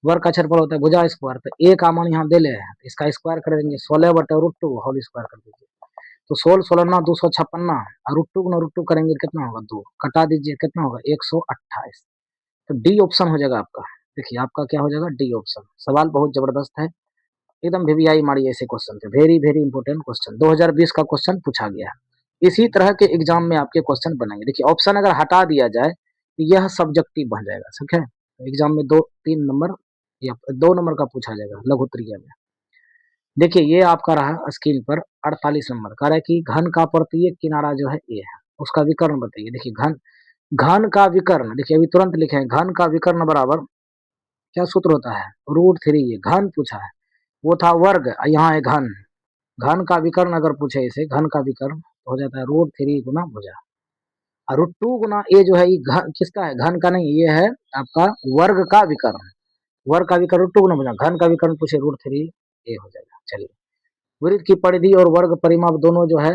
वर्ग का क्षेत्रफल होता है भुजा स्क्वायर। तो ए का मान यहाँ दे ले हैं, इसका स्क्वायर कर देंगे, 16 बटे √2 होल स्क्वायर कर दीजिए, तो 16 16 ना 256, और √2 गुना √2 करेंगे कितना होगा, 2 कटा दीजिए, कितना होगा 128। तो डी ऑप्शन हो जाएगा आपका। देखिए आपका क्या हो जाएगा, डी ऑप्शन। सवाल बहुत जबरदस्त है, एकदम वीवीआई मारिए ऐसे क्वेश्चन थे, वेरी वेरी इंपॉर्टेंट क्वेश्चन, 2020 का क्वेश्चन पूछा गया है। इसी तरह के एग्जाम में आपके क्वेश्चन बनेंगे। देखिए ऑप्शन अगर हटा दिया जाए तो यह सब्जेक्टिव बन जाएगा, ठीक है। एग्जाम में 2 3 नंबर या 2 नंबर का पूछा जाएगा लघु त्रिज्या में। देखिए ये आपका रहा स्क्रीन पर 48 नंबर का, रहा है कि घन का प्रत्येक किनारा जो है ए है, उसका विकर्ण बताइए। देखिए घन, घन का विकर्ण, देखिए अभी तुरंत लिखे हैं, घन का विकर्ण बराबर क्या सूत्र होता है, √3। ये घन पूछा है, वो था वर्ग, यहाँ है घन, घन का विकर्ण अगर पूछे इसे, घन का विकर्ण तो हो जाता है √3 गुना भुजा, और √2 गुना ए जो है ये किसका है, घन का नहीं, ये है आपका वर्ग का विकर्ण, वर्ग का विकर्ण √2 गुना भुजा, घन का विकर्ण पूछे √3 ए हो जाएगा। चलिए वृत्त की परिधि और वर्ग परिमाप दोनों जो है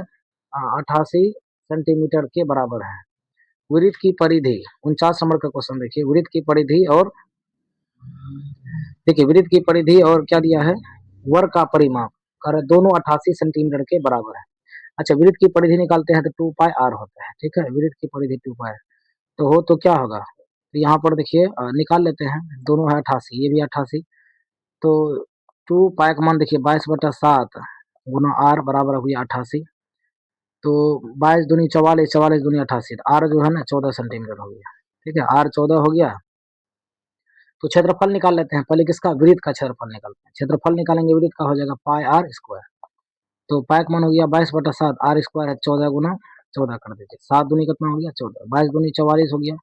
88 सेंटीमीटर के बराबर है। वृत्त की परिधि 49 नंबर का क्वेश्चन देखिए, वृत्त की परिधि और, देखिए वृत्त की परिधि और क्या दिया है, वर्ग का परिमाप कर दोनों 88 सेंटीमीटर के बराबर है। अच्छा वृत्त की परिधि निकालते हैं तो 2 पाई आर होता है, ठीक है, वृत्त की परिधि 2 पाई, तो हो तो क्या होगा, तो यहाँ पर देखिए निकाल लेते हैं, दोनों है 88, ये भी 88, तो 2 पाई का मान देखिए 22/7 गुना आर बराबर हो गया 88, तो 22 दूनी 44, 44 दूनी 88, आर जो है ना 14 सेंटीमीटर हो गया, ठीक है, आर 14 हो गया। तो क्षेत्रफल निकाल लेते हैं, पहले किसका, वृत्त का क्षेत्रफल निकालते हैं, क्षेत्रफल निकालेंगे वृत्त का, हो जाएगा पाई आर स्क्वायर। तो पाई का मान हो गया 22/7, आर स्क्वायर है 14 गुना 14 कर दीजिए, 7 दूनी कितना हो गया 14, 22 दूनी 44 हो गया,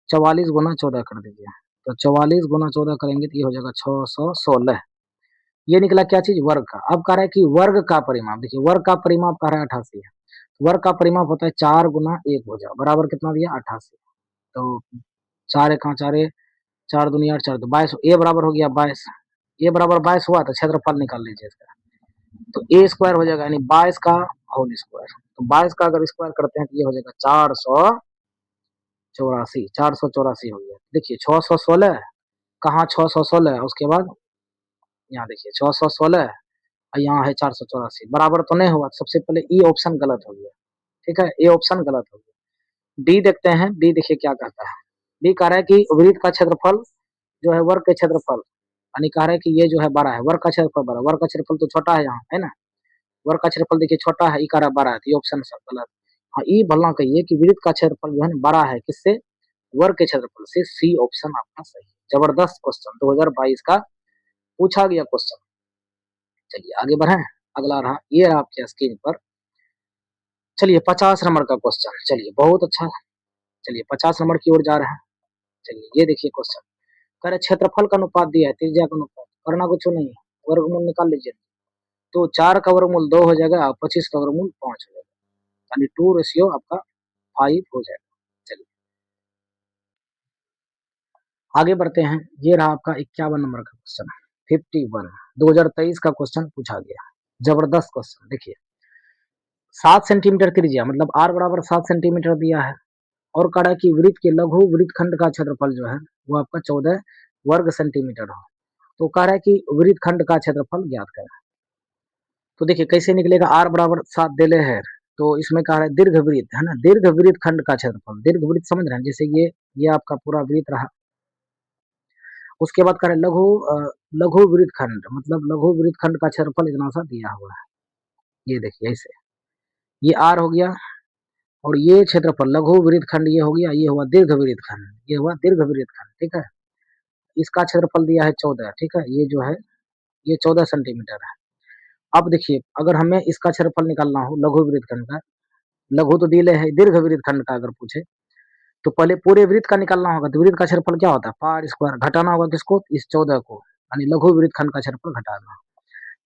44 गुना 14 कर दीजिए, तो 44 गुना 14 करेंगे तो ये हो जाएगा 616। ये निकला क्या चीज, वर्ग का। अब कह रहा है कि वर्ग का परिमाप, देखिए वर्ग का परिमाप कह रहा है 88 है, वर्ग का परिमाप होता है 4 गुना 1 भुजा बराबर कितना दिया 88, तो 4 1 4 4 दूनी 8 4 तो 22, ए बराबर हो गया 22, ए बराबर 22 हुआ तो क्षेत्रफल निकाल लीजिए इसका, तो ए स्क्वायर हो जाएगा, यानी 22 का होल स्क्वायर। तो 22 का अगर स्क्वायर करते हैं तो ये हो जाएगा 484, 484 हो गया। देखिए 616 कहाँ 616, उसके बाद यहाँ देखिए 616 और यहाँ है 484, बराबर तो नहीं हुआ। सबसे पहले ई ऑप्शन गलत हो गया, ठीक है, ए ऑप्शन गलत हो गया। डी देखते हैं, डी देखिए क्या कहता है। डी कह रहा है कि वृत्त का क्षेत्रफल जो है वर्ग के क्षेत्रफल, यानी कह रहा है कि ये जो है बड़ा है, वर्ग का क्षेत्रफल बड़ा, वर्ग का क्षेत्रफल तो छोटा है यहाँ, है ना, वर्ग का क्षेत्रफल देखिए छोटा है, ई कह रहा है बड़ा है, तो ये ऑप्शन सब गलत। हाँ, ई भलना कहिए कि वृत्त का क्षेत्रफल जो है ना बड़ा है किससे, वर्ग के क्षेत्रफल से। सी ऑप्शन आपका सही है। जबरदस्त क्वेश्चन 2022 का पूछा गया क्वेश्चन। चलिए आगे बढ़े, अगला रहा, ये रहा आपके स्क्रीन पर। चलिए 50 नंबर का क्वेश्चन, चलिए बहुत अच्छा, चलिए 50 नंबर की ओर जा रहे हैं। चलिए ये देखिए क्वेश्चन, कह रहे क्षेत्रफल का अनुपात दिया है, त्रिज्या का अनुपात, करना कुछ नहीं है, वर्गमूल निकाल लीजिए। तो 4 का वर्गमूल 2 हो जाएगा और 25 का वर्गमूल 5 हो जाएगा, यानी 2 आपका 5 हो जाएगा। चलिए आगे बढ़ते हैं, ये रहा आपका 51 नंबर का क्वेश्चन, 51 2023 का क्वेश्चन पूछा गया। जबरदस्त क्वेश्चन, देखिए 7 सेंटीमीटर त्रिज्या, मतलब आर बराबर 7 सेंटीमीटर दिया है, और कहा कि वृत्त के लघु वृत्तखंड का क्षेत्रफल जो है वो आपका 14 वर्ग सेंटीमीटर हो। तो कह रहा है कि वृत्तखंड का क्षेत्रफल ज्ञात करें। तो देखिए कैसे निकलेगा, आर बराबर 7 देले है, तो इसमें कह रहा है दीर्घ वृत्त है ना, दीर्घ वृत्त खंड का क्षेत्रफल, दीर्घ वृत्त समझ रहे हैं, जैसे ये आपका पूरा वृत्त रहा। उसके बाद कह रहे लघु वृत्त खंड, मतलब लघु वृत्त खंड का क्षेत्रफल इतना सा दिया हुआ है, ये देखिए ऐसे, ये आर हो गया, और ये क्षेत्रफल लघु वृत्त खंड ये हो गया, ये हुआ दीर्घ वृत्त खंड, ये हुआ दीर्घ वृत्त खंड, ठीक है। इसका क्षेत्रफल दिया है 14, ठीक है, ये जो है ये 14 सेंटीमीटर है। अब देखिए अगर हमें इसका क्षेत्रफल निकालना हो लघु वृत्त खंड का, लघु तो दिले है, दीर्घ वृत्त खंड का अगर पूछे तो पहले पूरे वृत्त का निकालना होगा। तो वृत्त का क्षेत्रफल क्या होता है, पार स्क्वायर, घटाना होगा किसको, इस 14 को, यानी लघु वृत्त खंड का क्षेत्रफल घटाना।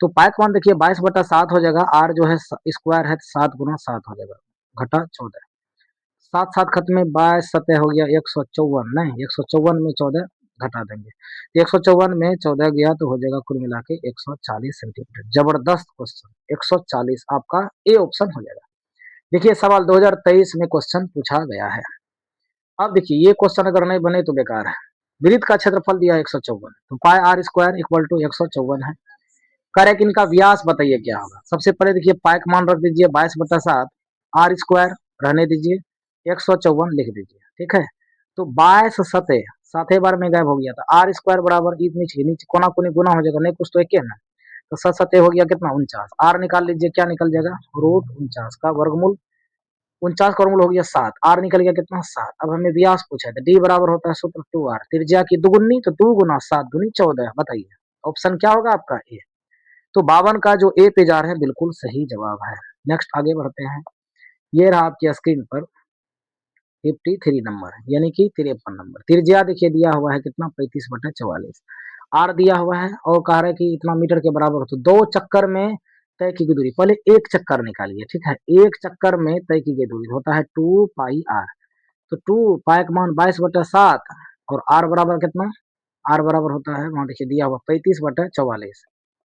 तो पाइक मान देखिए 22/7 हो जाएगा, आर जो है स्क्वायर है 7 गुना 7 हो जाएगा, घटा 14, 7 7 खत्म में 22 सतह हो गया 154, नहीं 154 में 14 घटा देंगे, 154 में 14 गया तो हो जाएगा कुल मिला के 140 सेंटीमीटर। जबरदस्त क्वेश्चन, 140 आपका ए ऑप्शन हो जाएगा। देखिए सवाल 2023 में क्वेश्चन पूछा गया है। अब देखिए ये क्वेश्चन अगर नहीं बने तो बेकार है। वृत्त का क्षेत्रफल दिया है 154, तो पाई आर स्क्वायर इक्वल टू 154 है। करें कि इनका व्यास बताइए क्या होगा। सबसे पहले देखिए पाई का मान रख दीजिए 22/7, आर स्क्वायर रहने दीजिए, 154 लिख दीजिए, ठीक है। तो 22 सतह साथे बार में गायब हो गया था, आर स्क्वायर बराबर नीचे नीचे कोना कोनी गुना हो जाएगा, नहीं कुछ तो एक है ना, तो 7 सतह हो गया कितना 49, आर निकाल लीजिए क्या निकल जाएगा, √49 का वर्गमूल, 49 का वर्गमूल हो गया 7, आर निकल गया कितना 7। अब हमें व्यास पूछा है, तो डी बराबर होता है सूत्र 2r, त्रिज्या की दुगुनी तो 2 गुना 7 दूनी 14, बताइए ऑप्शन क्या होगा आपका ए। तो 52 का जो ए पे जा रहे हैं बिल्कुल सही जवाब है। नेक्स्ट आगे बढ़ते हैं, ये रहा आपकी स्क्रीन पर 53 नंबर, यानी कि 53 नंबर। त्रिज्या देखिए दिया हुआ है कितना 35/44, आर दिया हुआ है और कह रहा है कि इतना मीटर के बराबर हो, तो 2 चक्कर में तय की गई दूरी, पहले एक चक्कर निकालिए, ठीक है, एक चक्कर में तय की गई दूरी होता है 2 पाई आर। तो 2 पाई का मान 22/7 और आर बराबर कितना, आर बराबर होता है वहां देखिए दिया हुआ 35/44,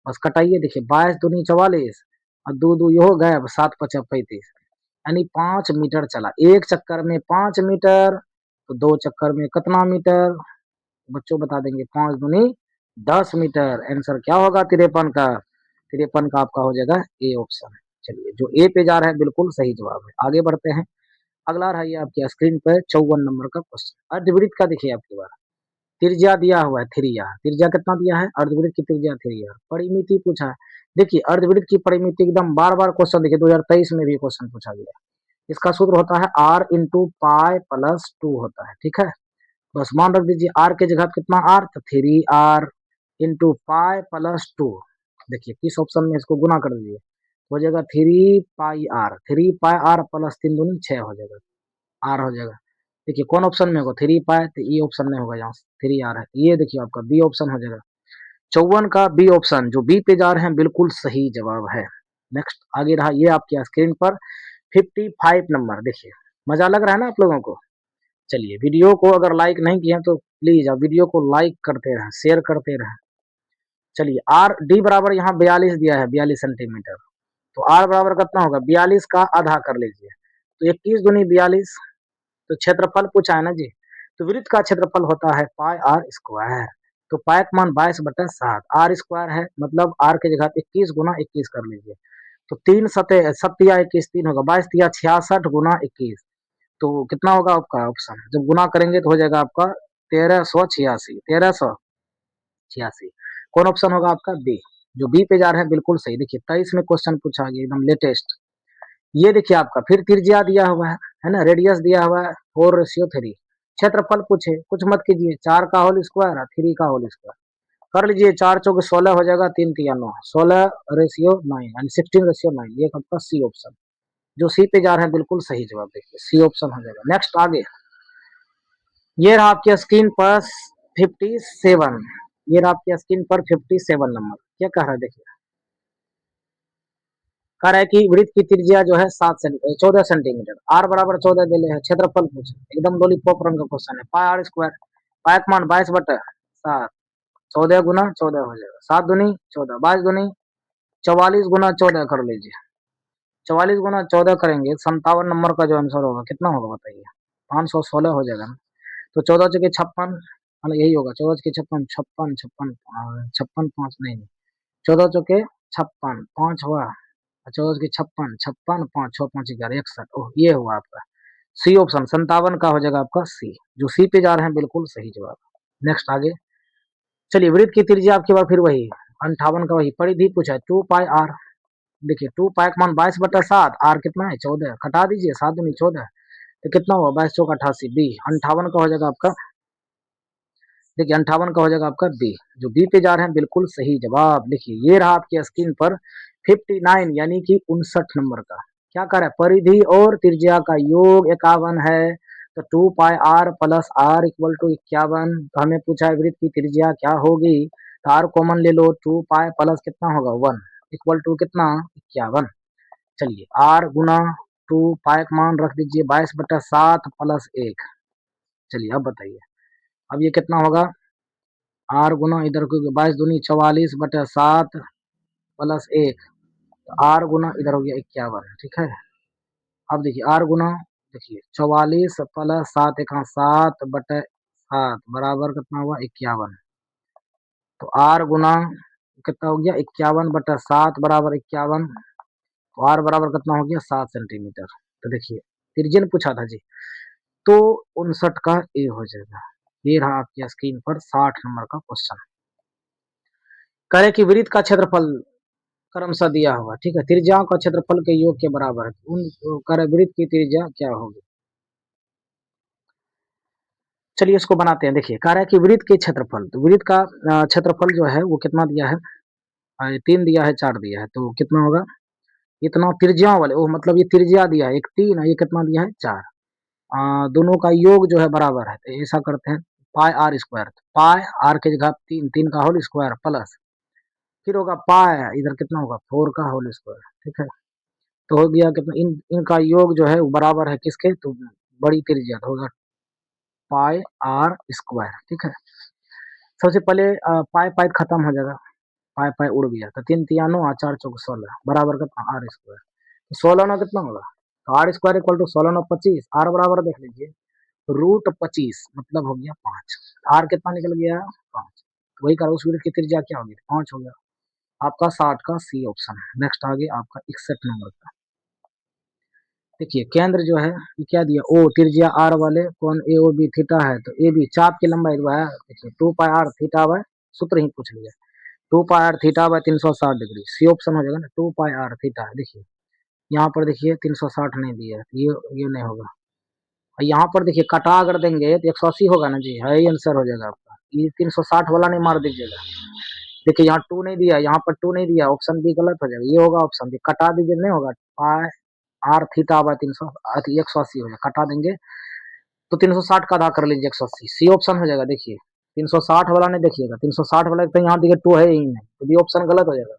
बस कटाइए, देखिए 22 दूनी 44 और 2 2 ये हो गए, 7 5 35, यानी 5 मीटर चला एक चक्कर में, 5 मीटर, तो 2 चक्कर में कितना मीटर, बच्चों बता देंगे, 5 दूनी 10 मीटर। आंसर क्या होगा 53 का, 53 का आपका हो जाएगा ए ऑप्शन। चलिए जो ए पे जा रहा है बिल्कुल सही जवाब है। आगे बढ़ते हैं, अगला रहा ये आपकी स्क्रीन पर 54 नंबर का क्वेश्चन, अर्धवृत्त का देखिए आपकी बार, त्रिज्या दिया हुआ है 3r, त्रिज्या कितना दिया है, अर्धवृत्त की त्रिज्या 3r, परिमिति पूछा है। देखिए अर्धवृत्त की परिमिति एकदम बार बार क्वेश्चन, देखिए 2023 में भी क्वेश्चन पूछा गया। इसका सूत्र होता है r इंटू पाई प्लस 2 होता है, ठीक है। बस मान रख दीजिए r के जगह कितना r, तो 3r इंटू पाई प्लस 2, देखिए किस ऑप्शन में इसको गुना कर दीजिए, हो जाएगा 3 पाई r, 3 पाई r प्लस 3 दूनी 6 हो जाएगा, आर हो जाएगा। देखिए कौन ऑप्शन में होगा 3 पाई, तो ये ऑप्शन में होगा, यहाँ 3r है, ये देखिए आपका बी ऑप्शन हो जाएगा। 54 का बी ऑप्शन, जो बी पे जा रहे हैं बिल्कुल सही जवाब है। नेक्स्ट आगे रहा ये आपकी स्क्रीन पर 55 नंबर, देखिए मजा लग रहा है ना आप लोगों को। चलिए वीडियो को अगर लाइक नहीं किए तो प्लीज आप वीडियो को लाइक करते रहें, शेयर करते रहें। चलिए आर डी बराबर यहाँ 42 दिया है, 42 सेंटीमीटर, तो आर बराबर कितना होगा, 42 का आधा कर लीजिए, तो 21 दूनी 42। तो क्षेत्रफल पूछा है ना जी, तो वृत्त का क्षेत्रफल होता है पाई आर स्क्वायर। तो पाई का मान 22/7, आर स्क्वायर है, मतलब आर की जगह 21 गुना 21 कर लीजिए। तो 3 सत्या 21 3 होगा, 22 तिया 66 गुना 21। तो कितना होगा आपका ऑप्शन, जब गुना करेंगे तो हो जाएगा आपका 1386, 1386। कौन ऑप्शन होगा आपका, बी। जो बी पे जा रहे हैं बिल्कुल सही। देखिए 23 में क्वेश्चन पूछा गया एकदम लेटेस्ट। ये देखिए आपका फिर त्रिज्या दिया हुआ है ना, रेडियस दिया हुआ है 4:3। क्षेत्रफल पूछे, कुछ मत कीजिए, 4 का होल स्क्वायर और 3 का होल स्क्वायर कर लीजिए, 4 चौके 16 हो जाएगा, 3 तिया 9, 16:9 यानी 16:9। ये आपका सी ऑप्शन, जो सी पे जा रहे हैं बिल्कुल सही जवाब, देखिए सी ऑप्शन हो जाएगा। नेक्स्ट आगे, ये रहा आपकी स्क्रीन पर 57, ये रहा आपकी स्क्रीन पर 57 नंबर। क्या कह रहा है देखिए, कह रहा है कि वृत्त की त्रिज्या जो है 14 सेंटीमीटर, आर बराबर 14 दिले है, क्षेत्रफल पूछे, एकदम लॉलीपॉप रंग का क्वेश्चन है। पाई आर स्क्वायर, पाई का मान 22/7, 14 गुना 14 हो जाएगा, 7 दूनी 14, 22 दूनी 44 गुना 14 कर लीजिए। 44 गुना 14 करेंगे, 57 नंबर का जो आंसर होगा कितना होगा बताइए, 516 हो जाएगा ना। तो 14 चौके 56, यही होगा, 14 के 56, 56 56 56 5 नहीं, 14 चौके 56, 5 हुआ, 14 के 56, 56 5 6 5 11 61। ओह ये हुआ आपका सी ऑप्शन, 57 का हो जाएगा आपका सी। जो सी पे जा रहे हैं बिल्कुल सही जवाब। नेक्स्ट आगे चलिए, वृत्त की त्रिज्या आपके पास फिर वही 58 का, वही परिधि पूछा है 2 पाई आर। देखिए 2 पाई का मान 22/7, आर कितना है 14, कटा दीजिए, 7 दूनी 14, तो कितना हुआ 22 चौक 88, बी 58 का हो जाएगा आपका। देखिए 58 का हो जाएगा आपका बी। जो बी पे जा रहे हैं बिल्कुल सही जवाब। देखिए ये रहा आपकी स्क्रीन पर 59 यानी कि 59 नंबर का। क्या कर रहा है, परिधि और त्रिज्या का योग 51 है, तो 2 pi r plus r equal to 51। तो हमें पूछा है वृत्त की त्रिज्या क्या होगी, तो आर कॉमन ले लो, 2 पाई प्लस कितना होगा 1 इक्वल टू कितना 51। चलिए आर गुना 2 पाई का मान रख दीजिए 22/7 प्लस 1। चलिए अब बताइए, अब ये कितना होगा, आर गुना इधर को 22 दूनी 44/7 प्लस 1, तो आर गुना इधर हो गया 51, ठीक है। अब देखिए आर गुना, देखिए 44 प्लस 7 एक 7/7 बराबर कितना हुआ 51। तो आर गुना कितना हो गया 51/7 बराबर 51। तो आर बराबर कितना हो गया 7 सेंटीमीटर। तो देखिए त्रिज्या ने पूछा था जी, तो 59 का ए हो जाएगा। ये रहा आपकी स्क्रीन पर 60 नंबर का क्वेश्चन। करे कि वृत्त का क्षेत्रफल क्रमशः दिया हुआ, ठीक है, त्रिज्याओं का क्षेत्रफल के योग के बराबर है, उन करे वृत्त की त्रिज्या क्या होगी। चलिए इसको बनाते हैं। देखिए कह रहा है कि वृत्त के क्षेत्रफल, तो वृत्त का क्षेत्रफल जो है वो कितना दिया है, 3 दिया है 4 दिया है, तो कितना होगा इतना त्रिज्याओं वाले, वो मतलब ये त्रिज्या दिया है एक 3 है, ये कितना दिया है 4, दोनों का योग जो है बराबर है, तो ऐसा करते हैं pi r square, pi are के जगह 3 3 का होल स्क्वायर प्लस फिर होगा पाई इधर कितना होगा 4 का होल स्क्वायर, ठीक है। तो हो गया कितना, इनका योग जो है वो बराबर है किसके, तो बड़ी त्रिज्या तो होगा पाई आर स्क्वायर, ठीक है। सबसे पहले पाई पाई खत्म हो जाएगा, पाई पाई उड़ गया, तो 3 तिया 9 4 चौक 16 बराबर कितना आर स्क्वायर। तो 16 9 कितना होगा, तो r square equal to 16 9 25, r बराबर देख लीजिए √25 मतलब हो गया 5। आर कितना निकल गया 5, तो वही करो उस वृत्त की त्रिज्या क्या होगी 5 हो गया आपका 60 का सी ऑप्शन। नेक्स्ट आगे आपका 61 नंबर का। देखिए केंद्र जो है ये क्या दिया, ओ त्रिज्या आर वाले कौन ए ओ बी थीटा है, तो ए बी चाप की लंबाई जो है देखिए 2 पाई आर थीटा बाय, सूत्र ही पूछ लिया 2 pi r theta by 360 degree, C option हो जाएगा ना 2 पाई आर थीटा। देखिए यहाँ पर देखिए 360 नहीं दिया है, ये नहीं होगा। और यहाँ पर देखिए कटा अगर देंगे तो 180 होगा ना जी, है आंसर हो जाएगा आपका। ये 360 वाला नहीं मार दीजिएगा। देखिए यहाँ 2 नहीं दिया, यहाँ पर 2 नहीं दिया, ऑप्शन बी गलत हो जाएगा, ये होगा ऑप्शन बी, कटा दीजिए नहीं होगा, पाई आर थीटा बाय 180 हो जाएगा, कटा देंगे तो 360 का आधा कर लीजिए 180, सी ऑप्शन हो जाएगा। देखिए 360 वाला नहीं देखिएगा, 360 वाला तो यहाँ देखिए 2 है ही नहीं, तो बी ऑप्शन गलत हो जाएगा,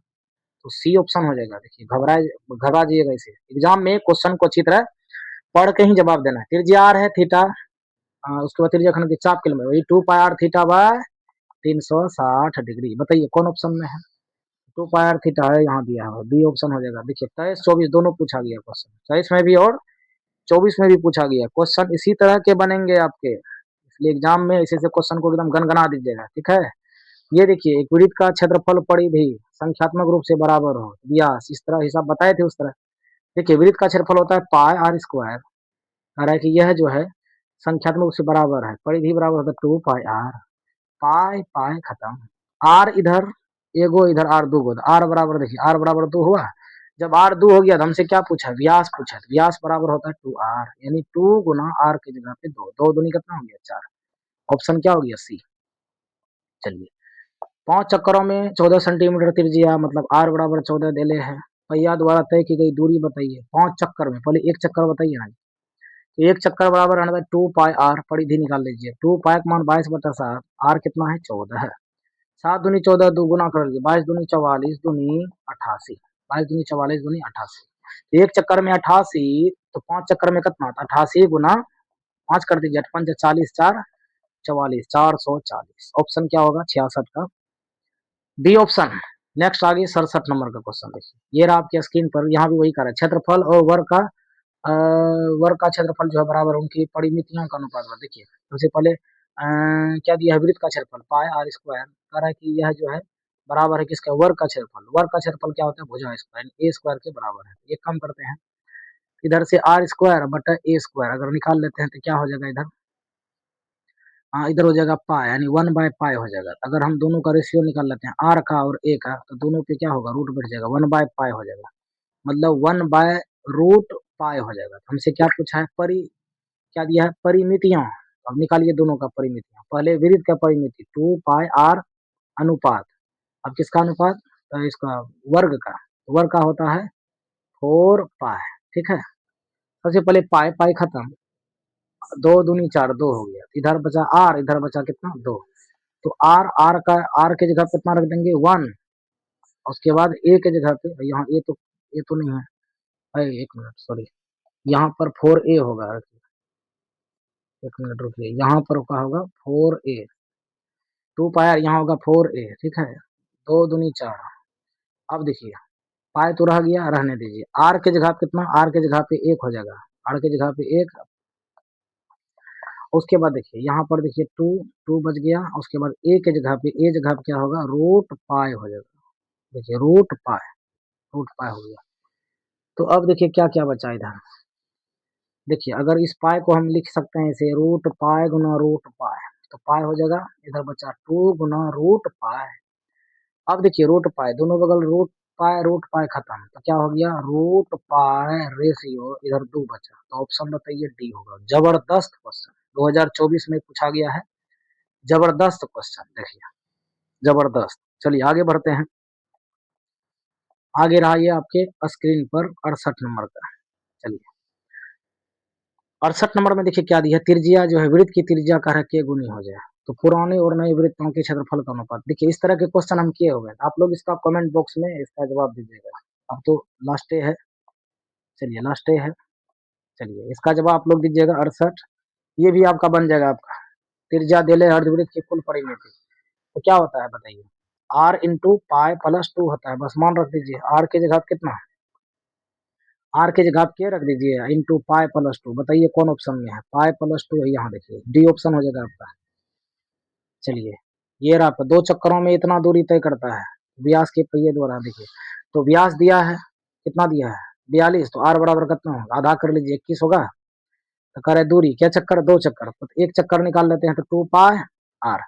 तो सी ऑप्शन हो जाएगा। देखिए घबरा जाइएगा इसे, एग्जाम में क्वेश्चन को अच्छी तरह पढ़ के ही जवाब देना है। त्रिज्या आर है थीटा, उसके बाद त्रिज्या खंड की चाप की लंबाई वही 2 pi r theta by 360 degree. बताइए कौन ऑप्शन में है, 2 पाई आर थीटा है, यहाँ दिया है, बी ऑप्शन हो जाएगा। देखिए 23-24 दोनों पूछा गया क्वेश्चन, 23 में भी और 24 में भी पूछा गया क्वेश्चन। इसी तरह के बनेंगे आपके, इसलिए एग्जाम में ऐसे क्वेश्चन को एकदम गनगना दीजिएगा, ठीक है। ये देखिए एक वृत्त का क्षेत्रफल परिधि संख्यात्मक रूप से बराबर हो व्यास, इस तरह हिसाब बताए थे उस तरह। देखिए वृत्त का क्षेत्रफल होता है पाई आर स्क्वायर, कह रहा है कि यह जो है संख्यात्मक रूप से बराबर है, परिधि बराबर होता है 2 पाई आर, पाई पाई खत्म, आर इधर एगो इधर आर दो गो, आर बराबर देखिए आर बराबर 2 हुआ। जब आर 2 हो गया तो हमसे क्या पूछा, व्यास पूछा, तो व्यास बराबर होता है 2 आर, यानी 2 गुना आर की जगह पे 2, 2 दूनी कितना हो गया 4, ऑप्शन क्या हो गया सी। चलिए 5 चक्करों में 14 सेंटीमीटर त्रिज्या, मतलब आर बराबर 14 देले है। पहिया द्वारा तय की गई दूरी बताइए 5 चक्कर में, पहले एक चक्कर बताइए ना। तो एक चक्कर बराबर है 2 पाई आर, परिधि निकाल लीजिए, 2 पाई का मान 22/7, आर कितना है 14 है, 7 दूनी 14, दो गुना कर लीजिए, 22 दूनी 44, दूनी 88, 22 दूनी 44 दूनी 88, तो एक चक्कर में 88, तो 5 चक्कर में कितना, 88 गुना 5 कर दीजिए, 8 40, 4 44, 440, ऑप्शन क्या होगा 66 का बी ऑप्शन। नेक्स्ट आगे 67 नंबर का क्वेश्चन देखिए, ये रहा आपके स्क्रीन पर, यहाँ भी वही कर रहा है, क्षेत्रफल और वर्ग का क्षेत्रफल जो है बराबर उनकी परिमितियों का अनुपात। देखिए सबसे पहले क्या दिया है, वृत्त का क्षेत्रफल पाई आर स्क्वायर, कह रहा है कि यह जो है बराबर है किसका, वर्ग का क्षेत्रफल, वर्ग का क्षेत्रफल क्या होता है भुजा स्क्वायर, ए स्क्वायर के बराबर है। एक काम करते हैं, इधर से आर स्क्वायर बटा ए स्क्वायर अगर निकाल लेते हैं तो क्या हो जाएगा इधर, हाँ इधर हो जाएगा पाई, यानी 1/पाई हो जाएगा। अगर हम दोनों का रेशियो निकाल लेते हैं आर का और ए का, तो दोनों पे क्या होगा, रूट बैठ जाएगा, 1/पाई हो जाएगा, मतलब 1/√पाई हो जाएगा। हमसे क्या पूछा है, क्या दिया है, परिमितियां। अब निकालिए दोनों का परिमितियां, पहले वृत्त का परिमिति 2 पाई आर अनुपात, अब किसका अनुपात, तो इसका वर्ग का, वर्ग का होता है 4 पाई, ठीक है। सबसे पहले पाई पाई खत्म, 2 दूनी 4, 2 हो गया, इधर बचा आर, इधर बचा कितना 2, तो आर आर का आर के जगह पे कितना रख देंगे 1, उसके बाद ए के जगह पे, यहाँ ए तो नहीं है, अरे एक मिनट सॉरी, यहाँ पर 4a होगा, एक मिनट रुकिए, यहाँ पर क्या होगा 4a, 2 पाई आर यहाँ होगा 4a, ठीक है, 2 दूनी 4। अब देखिए पाई तो रह गया, रहने दीजिए, आर के जगह पे कितना, आर के जगह पे 1 हो जाएगा, आर के जगह पे 1, उसके बाद देखिए यहाँ पर देखिए 2, 2 बच गया, उसके बाद ए के जगह पे, ए जगह पे क्या होगा, रूट पाई हो जाएगा, देखिए रूट पाई हो गया। तो अब देखिए क्या क्या बचा इधर, देखिए अगर इस पाई को हम लिख सकते हैं इसे रूट पाई गुना रूट पाई, तो पाई हो जाएगा, इधर बचा 2 गुना रूट पाई। अब देखिए रूट पाई दोनों बगल रूट पाई खत्म, तो क्या हो गया रूट पाई रेशियो, इधर 2 बचा, तो ऑप्शन बताइए डी होगा। जबरदस्त क्वेश्चन 2024 में पूछा गया है, जबरदस्त क्वेश्चन देखिए, जबरदस्त। चलिए आगे बढ़ते हैं, आगे रहा ये आपके स्क्रीन पर 68 नंबर का। चलिए 68 नंबर में देखिए क्या दिया है, त्रिज्या जो है वृत्त की त्रिज्या का है के गुनी हो जाए, तो पुराने और नए वृत्तों के क्षेत्रफल का अनुपात। देखिए इस तरह के क्वेश्चन हम किए हुए हैं, आप लोग इसका कमेंट बॉक्स में इसका जवाब दीजिएगा। अब तो लास्ट डे है, चलिए लास्ट डे है, चलिए इसका जवाब आप लोग दीजिएगा 68, ये भी आपका बन जाएगा आपका, त्रिज्या देले अर्धवृत्त की कुल परिमिति, तो क्या होता है बताइए, आर इंटू पाई प्लस 2 होता है, बस मान रख दीजिए, आर की जगह कितना, आर की जगह आप के रख दीजिए इंटू पाई प्लस 2, बताइए कौन ऑप्शन में है, पाई प्लस 2 है, यहाँ देखिए डी ऑप्शन हो जाएगा आपका। चलिए ये रहा आपका, 2 चक्करों में इतना दूरी तय करता है व्यास के पहिए द्वारा। देखिए तो व्यास दिया है, कितना दिया है 42, तो आर बराबर कितना होगा, आधा कर लीजिए 21 होगा, तो करे दूरी क्या चक्कर, 2 चक्कर, तो एक चक्कर निकाल लेते हैं, तो 2 पाई आर,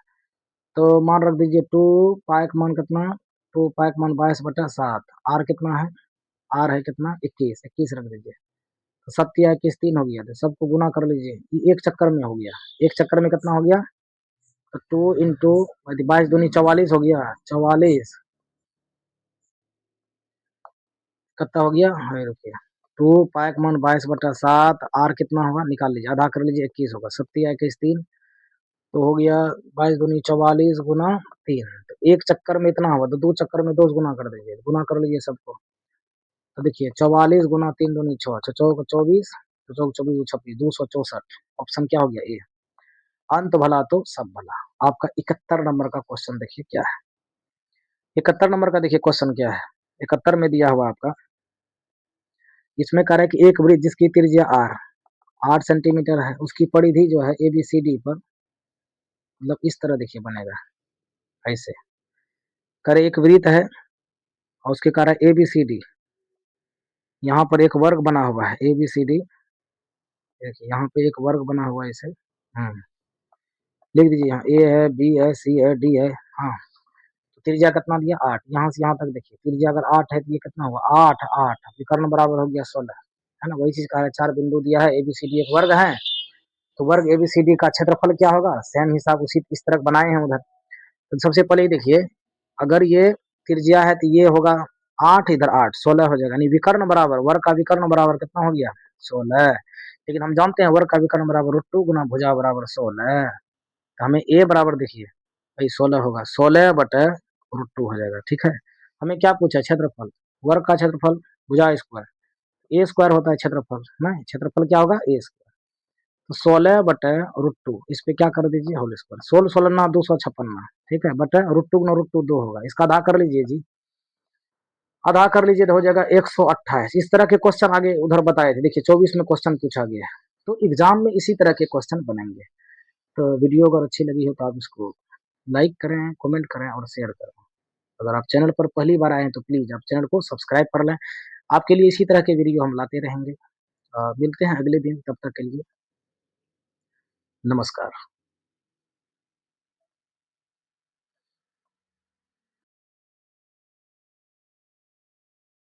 तो मान रख दीजिए 2 पाई का मान कितना, 2 पाई का मान 22/7, आर कितना है, आर है कितना 21, 21 रख दीजिए, तो 7 या 21 3 हो गया, तो सबको गुना कर लीजिए, ये एक चक्कर में हो गया, एक चक्कर में कितना हो गया, तो 2 इंटू 22 दूनी 44 हो गया, 44 कितना हो गया, हाँ रुकिए, 2 पाई का मान 22/7, आर कितना होगा निकाल लीजिए, आधा कर लीजिए 21 होगा, 7 या 21 3, तो हो गया 22 दूनी 44 गुना 3, तो एक चक्कर में इतना होगा, तो 2 चक्कर में 2 गुना कर दीजिए, गुना कर लीजिए सबको, तो देखिए 44 गुना 3 दूनी 6, 6 चौक 24, तो चौक 24 26, 264, ऑप्शन क्या हो गया ए। अंत भला तो सब भला। आपका 71 नंबर का क्वेश्चन देखिए क्या है, 71 नंबर का देखिए क्वेश्चन क्या है। 71 में दिया हुआ आपका, इसमें कह रहा है कि एक वृत्त जिसकी त्रिज्या r 8 सेंटीमीटर है, उसकी परिधि जो है ABCD पर, मतलब इस तरह देखिए बनेगा, ऐसे करे एक वृत्त है और उसके कारण ABCD, यहाँ पर एक वर्ग बना हुआ है ABCD, देखिए यहाँ पे एक वर्ग बना हुआ है इसे, लिख दीजिए यहाँ A है, B है, C है, D है। हाँ, तो त्रिज्या कितना दिया 8, यहाँ से यहाँ तक देखिए त्रिज्या अगर 8 है तो ये कितना हुआ 8 8, विकर्ण बराबर हो गया 16, है ना। वही चीज कहा है, 4 बिंदु दिया है, ABCD एक वर्ग है, तो वर्ग ABCD का क्षेत्रफल क्या होगा, सेम हिसाब उसी इस तरह बनाए हैं उधर। तो सबसे पहले देखिए, अगर ये त्रिज्या है तो ये होगा 8, इधर 8, 16 हो जाएगा, यानी विकर्ण बराबर, वर्ग का विकर्ण बराबर कितना हो गया 16। लेकिन हम जानते हैं वर्ग का विकर्ण बराबर √2 गुना भुजा बराबर 16, तो हमें ए बराबर देखिए भाई 16 होगा, 16/√2 हो जाएगा, ठीक है। हमें क्या पूछा, क्षेत्रफल, वर्ग का क्षेत्रफल भुजा स्क्वायर, ए स्क्वायर होता है क्षेत्रफल ना, क्षेत्रफल क्या होगा ए स्क्वायर, तो 16/√2, इस पे क्या कर दीजिए होल स्क्वायर, 16 16 ना 256 ना, ठीक है, बटे √2 गुना √2 2 होगा, इसका आधा कर लीजिए जी, आधा कर लीजिए तो हो जाएगा 128। इस तरह के क्वेश्चन आगे उधर बताए थे, देखिए 24 में क्वेश्चन पूछा गया है, तो एग्जाम में इसी तरह के क्वेश्चन बनेंगे। तो वीडियो अगर अच्छी लगी हो तो आप इसको लाइक करें, कमेंट करें और शेयर करें। अगर आप चैनल पर पहली बार आए हैं तो प्लीज आप चैनल को सब्सक्राइब कर लें, आपके लिए इसी तरह के वीडियो हम लाते रहेंगे। मिलते हैं अगले दिन, तब तक के लिए नमस्कार।